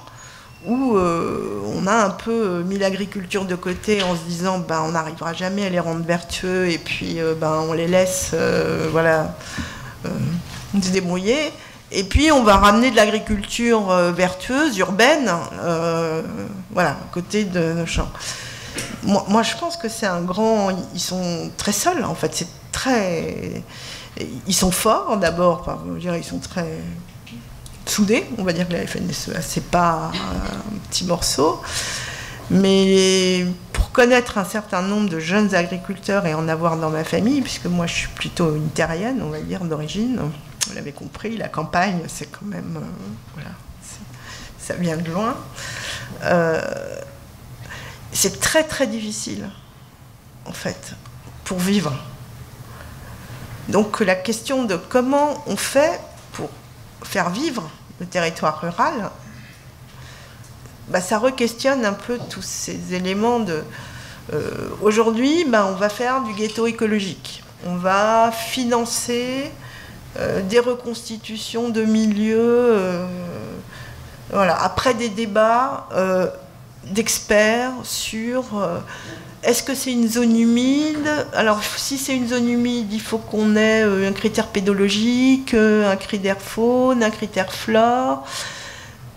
où on a un peu mis l'agriculture de côté en se disant on n'arrivera jamais à les rendre vertueux et puis on les laisse se débrouiller. Et puis on va ramener de l'agriculture vertueuse, urbaine, à côté de nos champs. Moi, je pense que c'est un grand... Ils sont très seuls, en fait. Ils sont forts, d'abord. Ils sont très soudés. On va dire que la FNSEA, c'est pas un petit morceau. Mais pour connaître un certain nombre de jeunes agriculteurs et en avoir dans ma famille, puisque moi, je suis plutôt une terrienne, on va dire, d'origine, vous l'avez compris, la campagne, c'est quand même... ça vient de loin. C'est très très difficile, en fait, pour vivre. Donc la question de comment on fait pour faire vivre le territoire rural, ça re-questionne un peu tous ces éléments de... Aujourd'hui, on va faire du ghetto écologique. On va financer des reconstitutions de milieux, après des débats... d'experts sur est-ce que c'est une zone humide? Alors si c'est une zone humide, il faut qu'on ait un critère pédologique, un critère faune, un critère flore.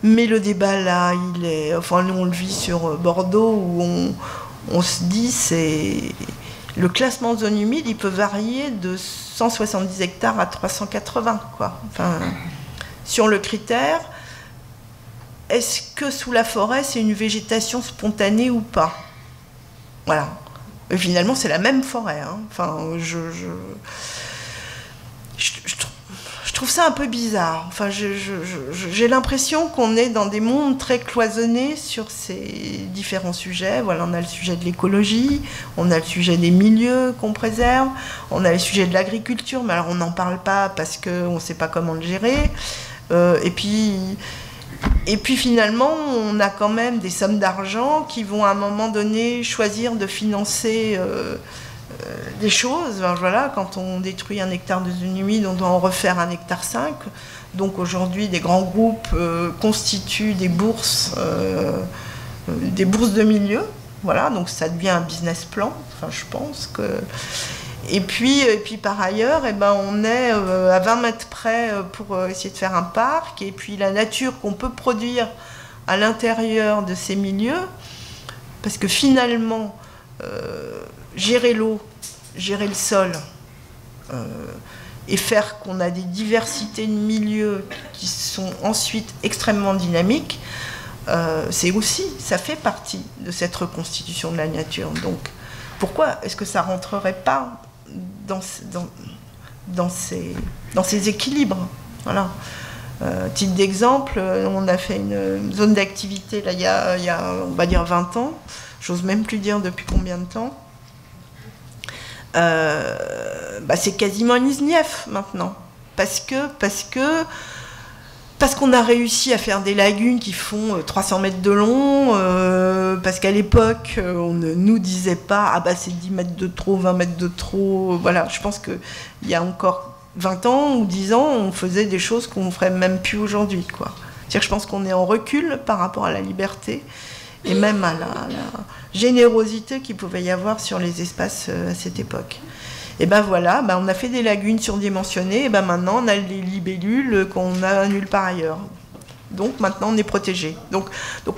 Mais le débat là, nous on le vit sur Bordeaux où on se dit le classement de zone humide, il peut varier de 170 hectares à 380 quoi. Sur le critère. est-ce que sous la forêt, c'est une végétation spontanée ou pas? Voilà. Et finalement, c'est la même forêt. Hein. Enfin, je trouve ça un peu bizarre. Enfin, j'ai l'impression qu'on est dans des mondes très cloisonnés sur ces différents sujets. Voilà, on a le sujet de l'écologie, on a le sujet des milieux qu'on préserve, on a le sujet de l'agriculture, mais alors on n'en parle pas parce qu'on ne sait pas comment le gérer. Et puis finalement, on a quand même des sommes d'argent qui vont à un moment donné choisir de financer des choses. Alors, voilà, quand on détruit 1 hectare de zone humide, on doit en refaire 1,5 hectare. Donc aujourd'hui, des grands groupes constituent des bourses de milieu. Voilà, donc ça devient un business plan. Enfin, je pense que... Et puis par ailleurs, eh ben, on est à 20 mètres près pour essayer de faire un parc. Et puis la nature qu'on peut produire à l'intérieur de ces milieux, parce que finalement, gérer l'eau, gérer le sol, et faire qu'on a des diversités de milieux qui sont ensuite extrêmement dynamiques, c'est aussi, ça fait partie de cette reconstitution de la nature. Donc pourquoi est-ce que ça ne rentrerait pas dans ces équilibres? Voilà. Titre d'exemple, on a fait une zone d'activité là, il y a, on va dire, 20 ans. J'ose même plus dire depuis combien de temps. C'est quasiment une SNIEF maintenant. Parce qu'on a réussi à faire des lagunes qui font 300 mètres de long, parce qu'à l'époque, on ne nous disait pas « Ah bah c'est 10 mètres de trop, 20 mètres de trop ». Voilà, je pense qu'il y a encore 20 ans ou 10 ans, on faisait des choses qu'on ne ferait même plus aujourd'hui, quoi. C'est-à-dire que je pense qu'on est en recul par rapport à la liberté et même à la générosité qu'il pouvait y avoir sur les espaces à cette époque. Et ben voilà, on a fait des lagunes surdimensionnées, et ben maintenant on a les libellules qu'on a nulle part ailleurs. Donc maintenant on est protégé. Donc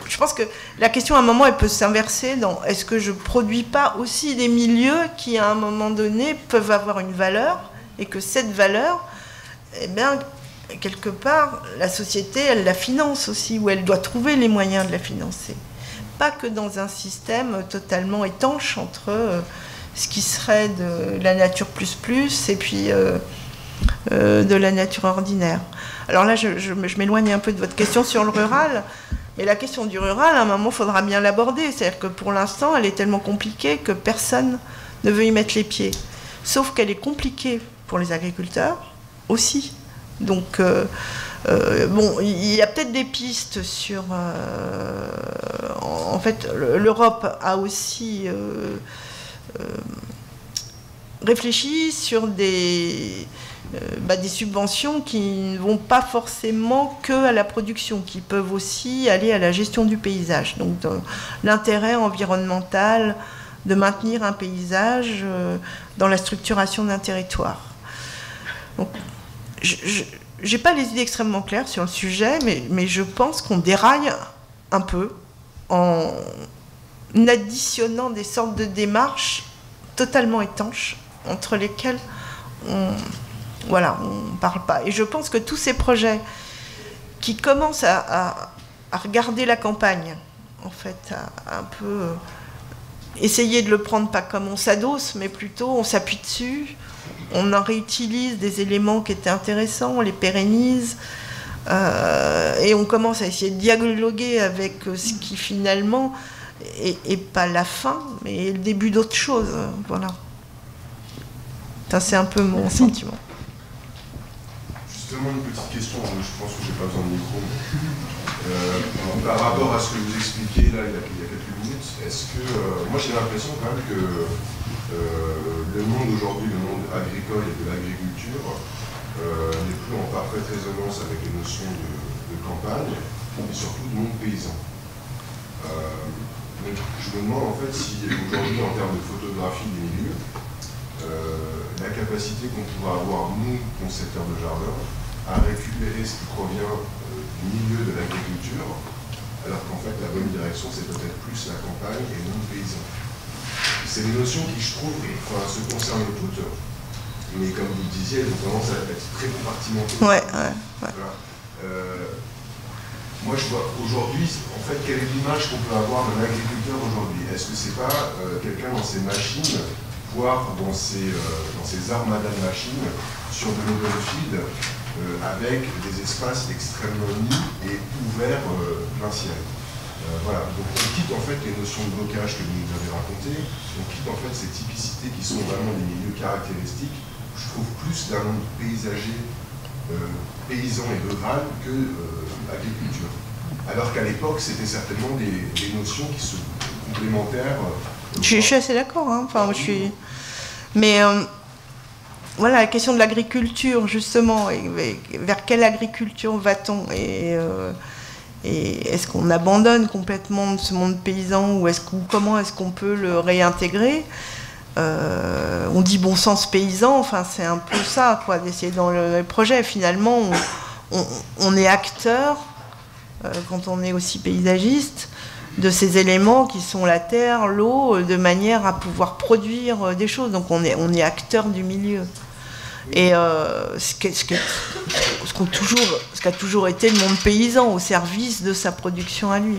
je pense que la question à un moment elle peut s'inverser dans est-ce que je produis pas aussi des milieux qui à un moment donné peuvent avoir une valeur et que cette valeur, eh bien quelque part la société elle la finance aussi ou elle doit trouver les moyens de la financer. Pas que dans un système totalement étanche entre ce qui serait de la nature plus et puis de la nature ordinaire. Alors là, je m'éloigne un peu de votre question sur le rural, mais la question du rural, à un moment, il faudra bien l'aborder. C'est-à-dire que pour l'instant, elle est tellement compliquée que personne ne veut y mettre les pieds. Sauf qu'elle est compliquée pour les agriculteurs aussi. Donc, bon, il y a peut-être des pistes sur... en fait, l'Europe a aussi... réfléchit sur des subventions qui ne vont pas forcément que à la production, qui peuvent aussi aller à la gestion du paysage. Donc l'intérêt environnemental de maintenir un paysage dans la structuration d'un territoire. Donc, je n'ai pas les idées extrêmement claires sur le sujet, mais je pense qu'on déraille un peu en additionnant des sortes de démarches totalement étanches entre lesquelles on ne parle pas. Et je pense que tous ces projets qui commencent à regarder la campagne, en fait, à un peu essayer de le prendre pas comme on s'adosse, mais plutôt on s'appuie dessus, on en réutilise des éléments qui étaient intéressants, on les pérennise, et on commence à essayer de dialoguer avec ce qui finalement et pas la fin, mais le début d'autre chose. Voilà. Ça, c'est un peu mon sentiment. Justement, une petite question, je pense que je n'ai pas besoin de micro. Par rapport à ce que vous expliquiez là, il y a quelques minutes, est-ce que... moi, j'ai l'impression quand même que le monde aujourd'hui, le monde agricole et de l'agriculture, n'est plus en parfaite résonance avec les notions de campagne et surtout de monde paysan. Donc, je me demande en fait si aujourd'hui, en termes de photographie des milieux, la capacité qu'on pourra avoir, nous, concepteurs de jardin, à récupérer ce qui provient du milieu de l'agriculture, alors qu'en fait, la bonne direction, c'est peut-être plus la campagne et non le paysan. C'est des notions qui, je trouve, se concernent toutes, mais comme vous le disiez, elles ont tendance à être très compartimentées. Ouais. Voilà. moi je vois aujourd'hui, en fait, quelle est l'image qu'on peut avoir d'un agriculteur aujourd'hui? Est-ce que c'est pas quelqu'un dans ses machines, voire dans ses armadas de machines, sur de l'open field, avec des espaces extrêmement nus et ouverts plein ciel? Voilà, donc on quitte en fait les notions de blocage que vous nous avez racontées, on quitte en fait ces typicités qui sont vraiment des milieux caractéristiques, je trouve plus d'un monde paysager, paysan et rural que agriculture. Alors qu'à l'époque, c'était certainement des notions qui sont complémentaires. Je suis assez d'accord, hein. Enfin, mais voilà, la question de l'agriculture, justement, vers quelle agriculture va-t-on, et est-ce qu'on abandonne complètement ce monde paysan, ou comment est-ce qu'on peut le réintégrer? On dit bon sens paysan, enfin c'est un peu ça, quoi, d'essayer dans le projet. Finalement, on est acteur, quand on est aussi paysagiste, de ces éléments qui sont la terre, l'eau, de manière à pouvoir produire des choses. Donc on est acteur du milieu. Et ce qui a toujours été le monde paysan, au service de sa production à lui.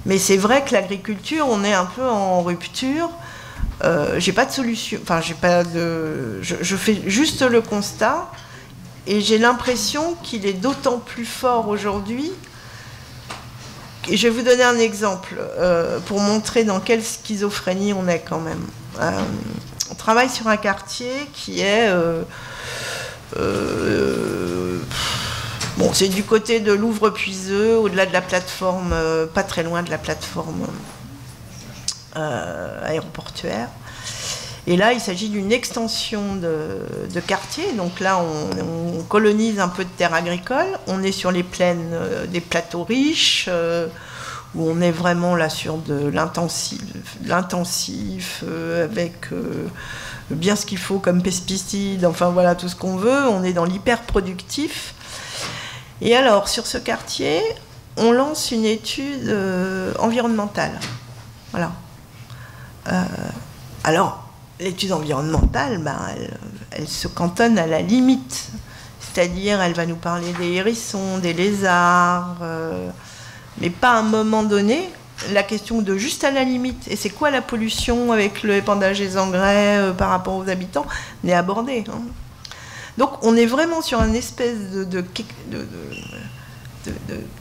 Mais c'est vrai que l'agriculture, on est un peu en rupture. J'ai pas de solution, enfin je fais juste le constat, et j'ai l'impression qu'il est d'autant plus fort aujourd'hui. Et je vais vous donner un exemple pour montrer dans quelle schizophrénie on est quand même. On travaille sur un quartier qui est bon, c'est du côté de Louvre-Puiseux, au-delà de la plateforme, pas très loin de la plateforme aéroportuaire. Et là, il s'agit d'une extension de quartier. Donc là, on colonise un peu de terre agricole. On est sur les plaines des plateaux riches, où on est vraiment là sur de l'intensif, avec bien ce qu'il faut comme pesticides, enfin voilà, tout ce qu'on veut. On est dans l'hyper-productif. Et alors, sur ce quartier, on lance une étude environnementale. Voilà. Alors, l'étude environnementale, elle se cantonne à la limite. C'est-à-dire, elle va nous parler des hérissons, des lézards, mais pas à un moment donné, la question de juste à la limite. Et c'est quoi la pollution avec le épandage des engrais par rapport aux habitants n'est abordée. Hein. Donc, on est vraiment sur une espèce de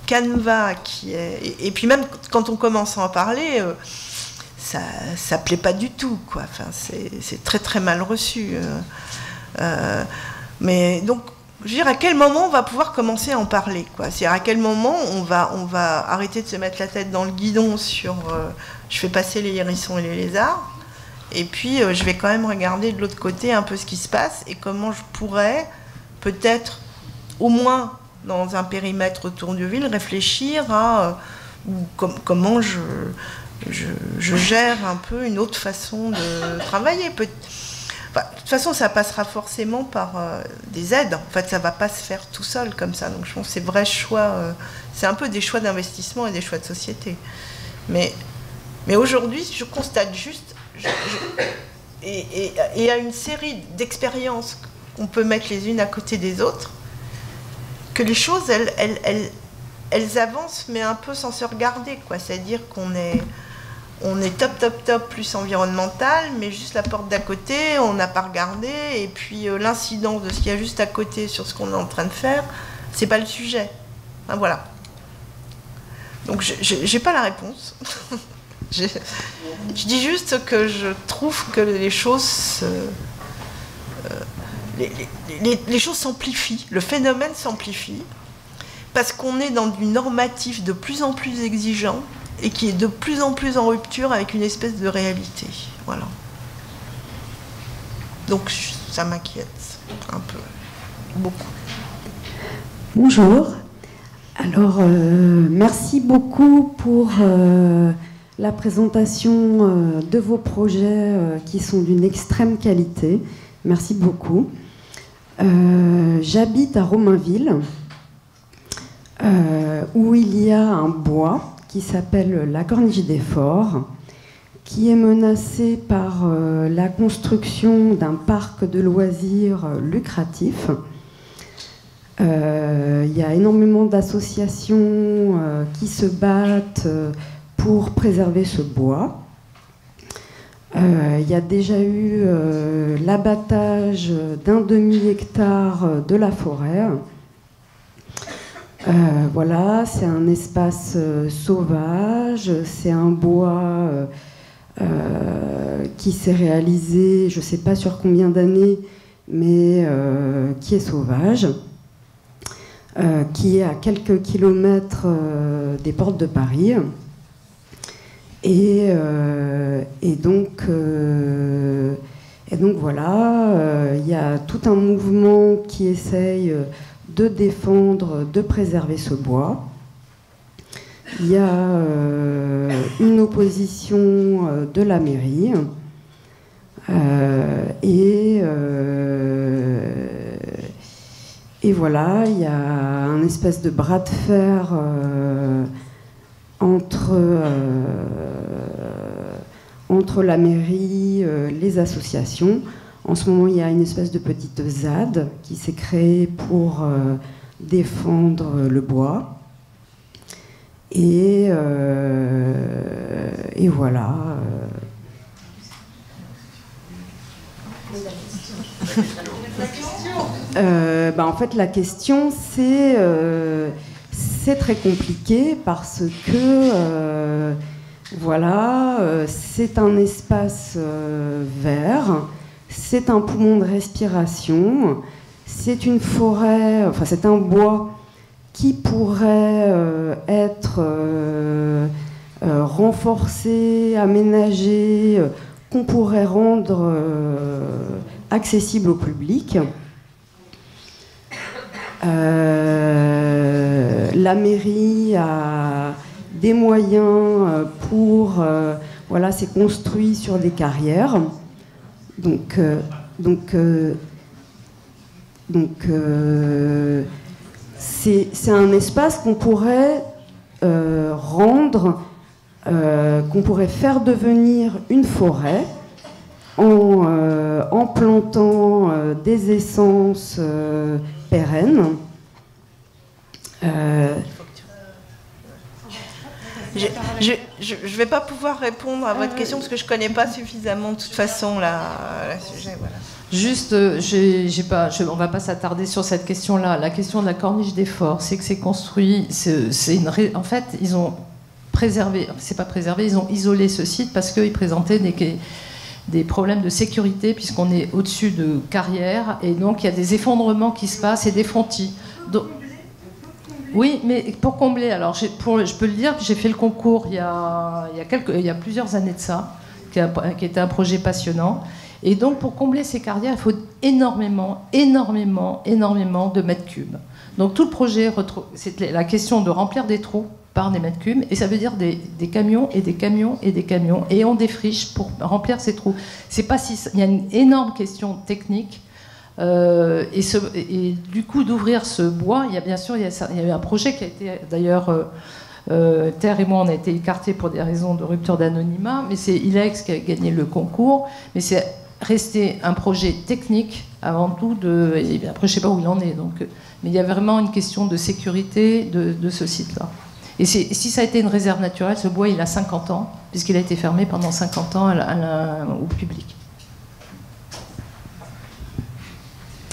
canevas qui est... Et puis même, quand on commence à en parler... ça plaît pas du tout, quoi. Enfin, c'est très très mal reçu. Mais donc, je veux dire, à quel moment on va pouvoir commencer à en parler, quoi? C'est-à-dire à quel moment on va arrêter de se mettre la tête dans le guidon sur je fais passer les hérissons et les lézards, et puis je vais quand même regarder de l'autre côté un peu ce qui se passe et comment je pourrais peut-être, au moins dans un périmètre autour de ville, réfléchir à comment je gère un peu une autre façon de travailler. Enfin, de toute façon, ça passera forcément par des aides. En fait, ça ne va pas se faire tout seul comme ça. Donc, je pense que c'est vrais choix. C'est un peu des choix d'investissement et des choix de société. Mais aujourd'hui, je constate juste, et à une série d'expériences qu'on peut mettre les unes à côté des autres, que les choses, elles avancent, mais un peu sans se regarder, quoi. C'est-à-dire qu'on est top plus environnemental, mais juste la porte d'à côté, on n'a pas regardé, et puis l'incidence de ce qu'il y a juste à côté sur ce qu'on est en train de faire, c'est pas le sujet. Enfin, voilà. Donc j'ai pas la réponse. Je dis juste que je trouve que les choses les choses s'amplifient, le phénomène s'amplifie, parce qu'on est dans du normatif de plus en plus exigeant et qui est de plus en plus en rupture avec une espèce de réalité. Voilà. Donc ça m'inquiète un peu, beaucoup. Bonjour. Alors, merci beaucoup pour la présentation de vos projets qui sont d'une extrême qualité. Merci beaucoup. J'habite à Romainville, où il y a un bois qui s'appelle la Corniche des Forts, qui est menacé par la construction d'un parc de loisirs lucratif. Il y a énormément d'associations qui se battent pour préserver ce bois. Il y a déjà eu l'abattage d'un demi-hectare de la forêt. Voilà, c'est un espace sauvage, c'est un bois qui s'est réalisé, je ne sais pas sur combien d'années, mais qui est sauvage, qui est à quelques kilomètres des portes de Paris. Et donc voilà, il y a tout un mouvement qui essaye de défendre, de préserver ce bois. Il y a une opposition de la mairie et voilà, il y a un espèce de bras de fer entre la mairie, les associations. En ce moment, il y a une espèce de petite ZAD qui s'est créée pour défendre le bois. Et voilà. En fait, la question, c'est très compliqué parce que voilà, c'est un espace vert, c'est un poumon de respiration, c'est une forêt, enfin c'est un bois qui pourrait être renforcé, aménagé, qu'on pourrait rendre accessible au public. La mairie a des moyens pour... voilà, c'est construit sur des carrières. Donc c'est un espace qu'on pourrait rendre, qu'on pourrait faire devenir une forêt en plantant des essences pérennes. Je ne vais pas pouvoir répondre à votre question parce que je ne connais pas suffisamment de toute façon le sujet. Voilà. Juste, on ne va pas s'attarder sur cette question-là. La question de la corniche des forts, c'est que c'est construit. En fait, ils ont préservé, c'est pas préservé, ils ont isolé ce site parce qu'ils présentaient des problèmes de sécurité puisqu'on est au-dessus de carrières et donc il y a des effondrements qui se passent et des fontis. Donc, oui, mais pour combler, alors je peux le dire, j'ai fait le concours il y a plusieurs années de ça, qui était un projet passionnant. Et donc pour combler ces carrières, il faut énormément de mètres cubes. Donc tout le projet, c'est la question de remplir des trous par des mètres cubes, et ça veut dire des camions et des camions et des camions, et on défriche pour remplir ces trous. C'est pas si, il y a une énorme question technique. Et du coup, d'ouvrir ce bois, il y a eu un projet qui a été, d'ailleurs, Terre et moi, on a été écartés pour des raisons de rupture d'anonymat, mais c'est ILEX qui a gagné le concours, mais c'est resté un projet technique avant tout, et après, je ne sais pas où il en est, donc, mais il y a vraiment une question de sécurité de ce site-là. Et si ça a été une réserve naturelle, ce bois, il a 50 ans, puisqu'il a été fermé pendant 50 ans au public.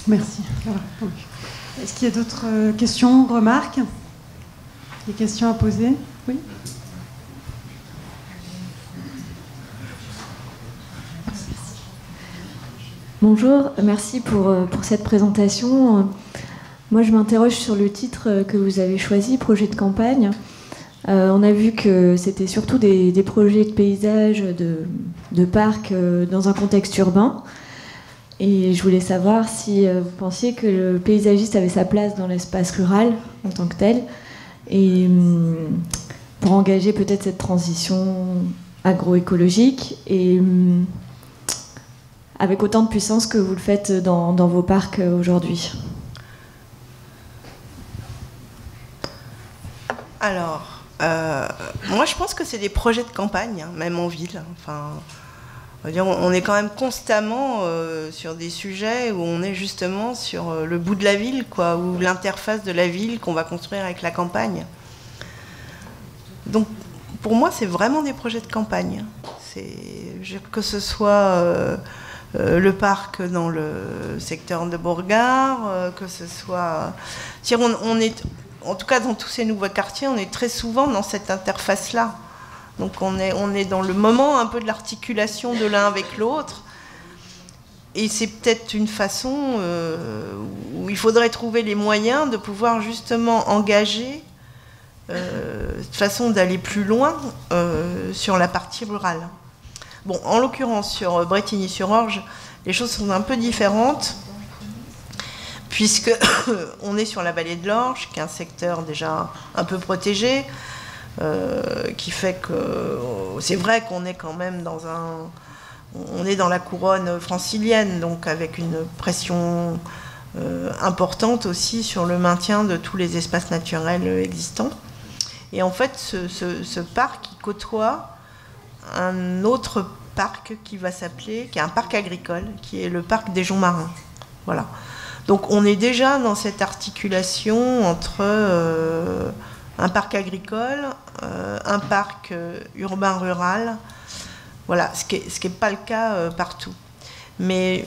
Merci. Est-ce qu'il y a d'autres questions, remarques? Des questions à poser? Oui. Bonjour, merci pour cette présentation. Moi, je m'interroge sur le titre que vous avez choisi, projet de campagne. On a vu que c'était surtout des projets de paysage, de parcs dans un contexte urbain. Et je voulais savoir si vous pensiez que le paysagiste avait sa place dans l'espace rural en tant que tel, et pour engager peut-être cette transition agroécologique, et avec autant de puissance que vous le faites dans vos parcs aujourd'hui. Alors, moi je pense que c'est des projets de campagne, hein, même en ville. Enfin, on est quand même constamment sur des sujets où on est justement sur le bout de la ville, quoi, ou l'interface de la ville qu'on va construire avec la campagne. Donc, pour moi, c'est vraiment des projets de campagne. Que ce soit le parc dans le secteur de Bourgard, que ce soit... On est, en tout cas, dans tous ces nouveaux quartiers, on est très souvent dans cette interface-là. Donc on est dans le moment un peu de l'articulation de l'un avec l'autre. Et c'est peut-être une façon où il faudrait trouver les moyens de pouvoir justement engager de façon d'aller plus loin sur la partie rurale. Bon, en l'occurrence, sur Brétigny-sur-Orge, les choses sont un peu différentes, puisque on est sur la vallée de l'Orge, qui est un secteur déjà un peu protégé, qui fait que c'est vrai qu'on est quand même on est dans la couronne francilienne, donc avec une pression importante aussi sur le maintien de tous les espaces naturels existants. Et en fait, ce parc il côtoie un autre parc qui va s'appeler, qui est un parc agricole, qui est le parc des Joncs Marins. Voilà. Donc on est déjà dans cette articulation entre un parc agricole, un parc urbain-rural, voilà, ce qui n'est pas le cas partout. Mais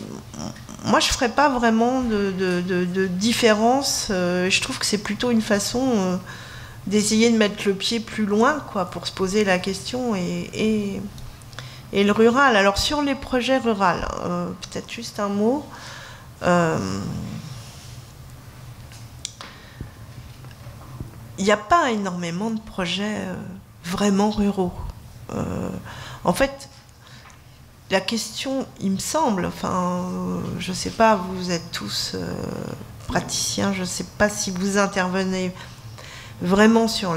moi, je ne ferais pas vraiment de différence. Je trouve que c'est plutôt une façon d'essayer de mettre le pied plus loin, quoi, pour se poser la question. Et le rural. Alors, sur les projets ruraux, peut-être juste un mot. Il n'y a pas énormément de projets vraiment ruraux. En fait, la question, il me semble, enfin, je ne sais pas, vous êtes tous praticiens, je ne sais pas si vous intervenez vraiment sur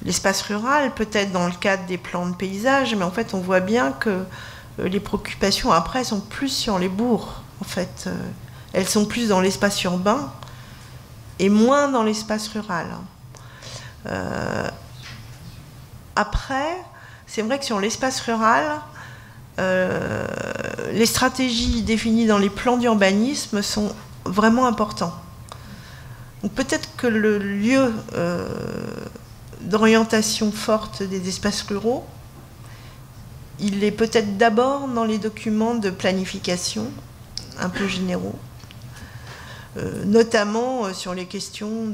l'espace rural, peut-être dans le cadre des plans de paysage, mais en fait, on voit bien que les préoccupations après sont plus sur les bourgs. En fait, elles sont plus dans l'espace urbain et moins dans l'espace rural. Après, c'est vrai que sur l'espace rural, les stratégies définies dans les plans d'urbanisme sont vraiment importantes. Donc peut-être que le lieu d'orientation forte des espaces ruraux, il est peut-être d'abord dans les documents de planification un peu généraux, notamment sur les questions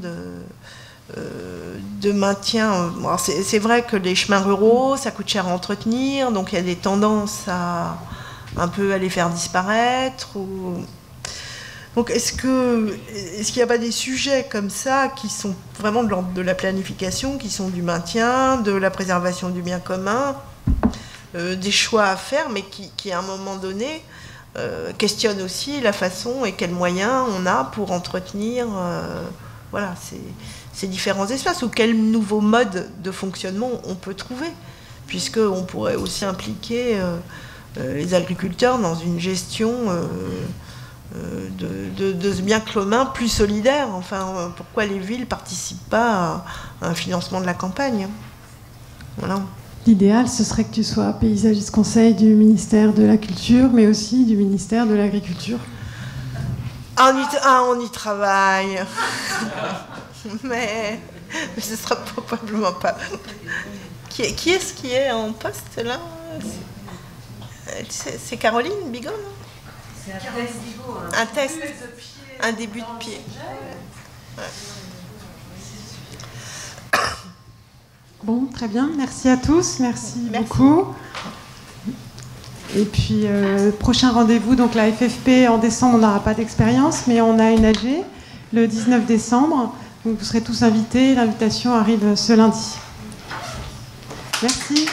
de maintien. C'est vrai que les chemins ruraux, ça coûte cher à entretenir, donc il y a des tendances à un peu à les faire disparaître. Donc est-ce qu'il n'y a pas des sujets comme ça qui sont vraiment de l'ordre de la planification, qui sont du maintien, de la préservation du bien commun, des choix à faire, mais qui à un moment donné questionnent aussi la façon et quels moyens on a pour entretenir voilà, ces différents espaces, ou quels nouveaux modes de fonctionnement on peut trouver, puisqu'on pourrait aussi impliquer les agriculteurs dans une gestion de ce bien commun plus solidaire. Enfin, pourquoi les villes ne participent pas à un financement de la campagne? Voilà. L'idéal, ce serait que tu sois paysagiste conseil du ministère de la Culture, mais aussi du ministère de l'Agriculture. On y travaille. mais ce sera probablement pas... Qui est-ce qui est en poste, là? C'est Caroline Bigot, non? C'est un test. Un test. Un début de pied. Ouais. Bon, très bien. Merci à tous. Merci beaucoup. Et puis, prochain rendez-vous, donc la FFP, en décembre, on n'aura pas d'expérience, mais on a une AG le 19 décembre. Donc, vous serez tous invités. L'invitation arrive ce lundi. Merci.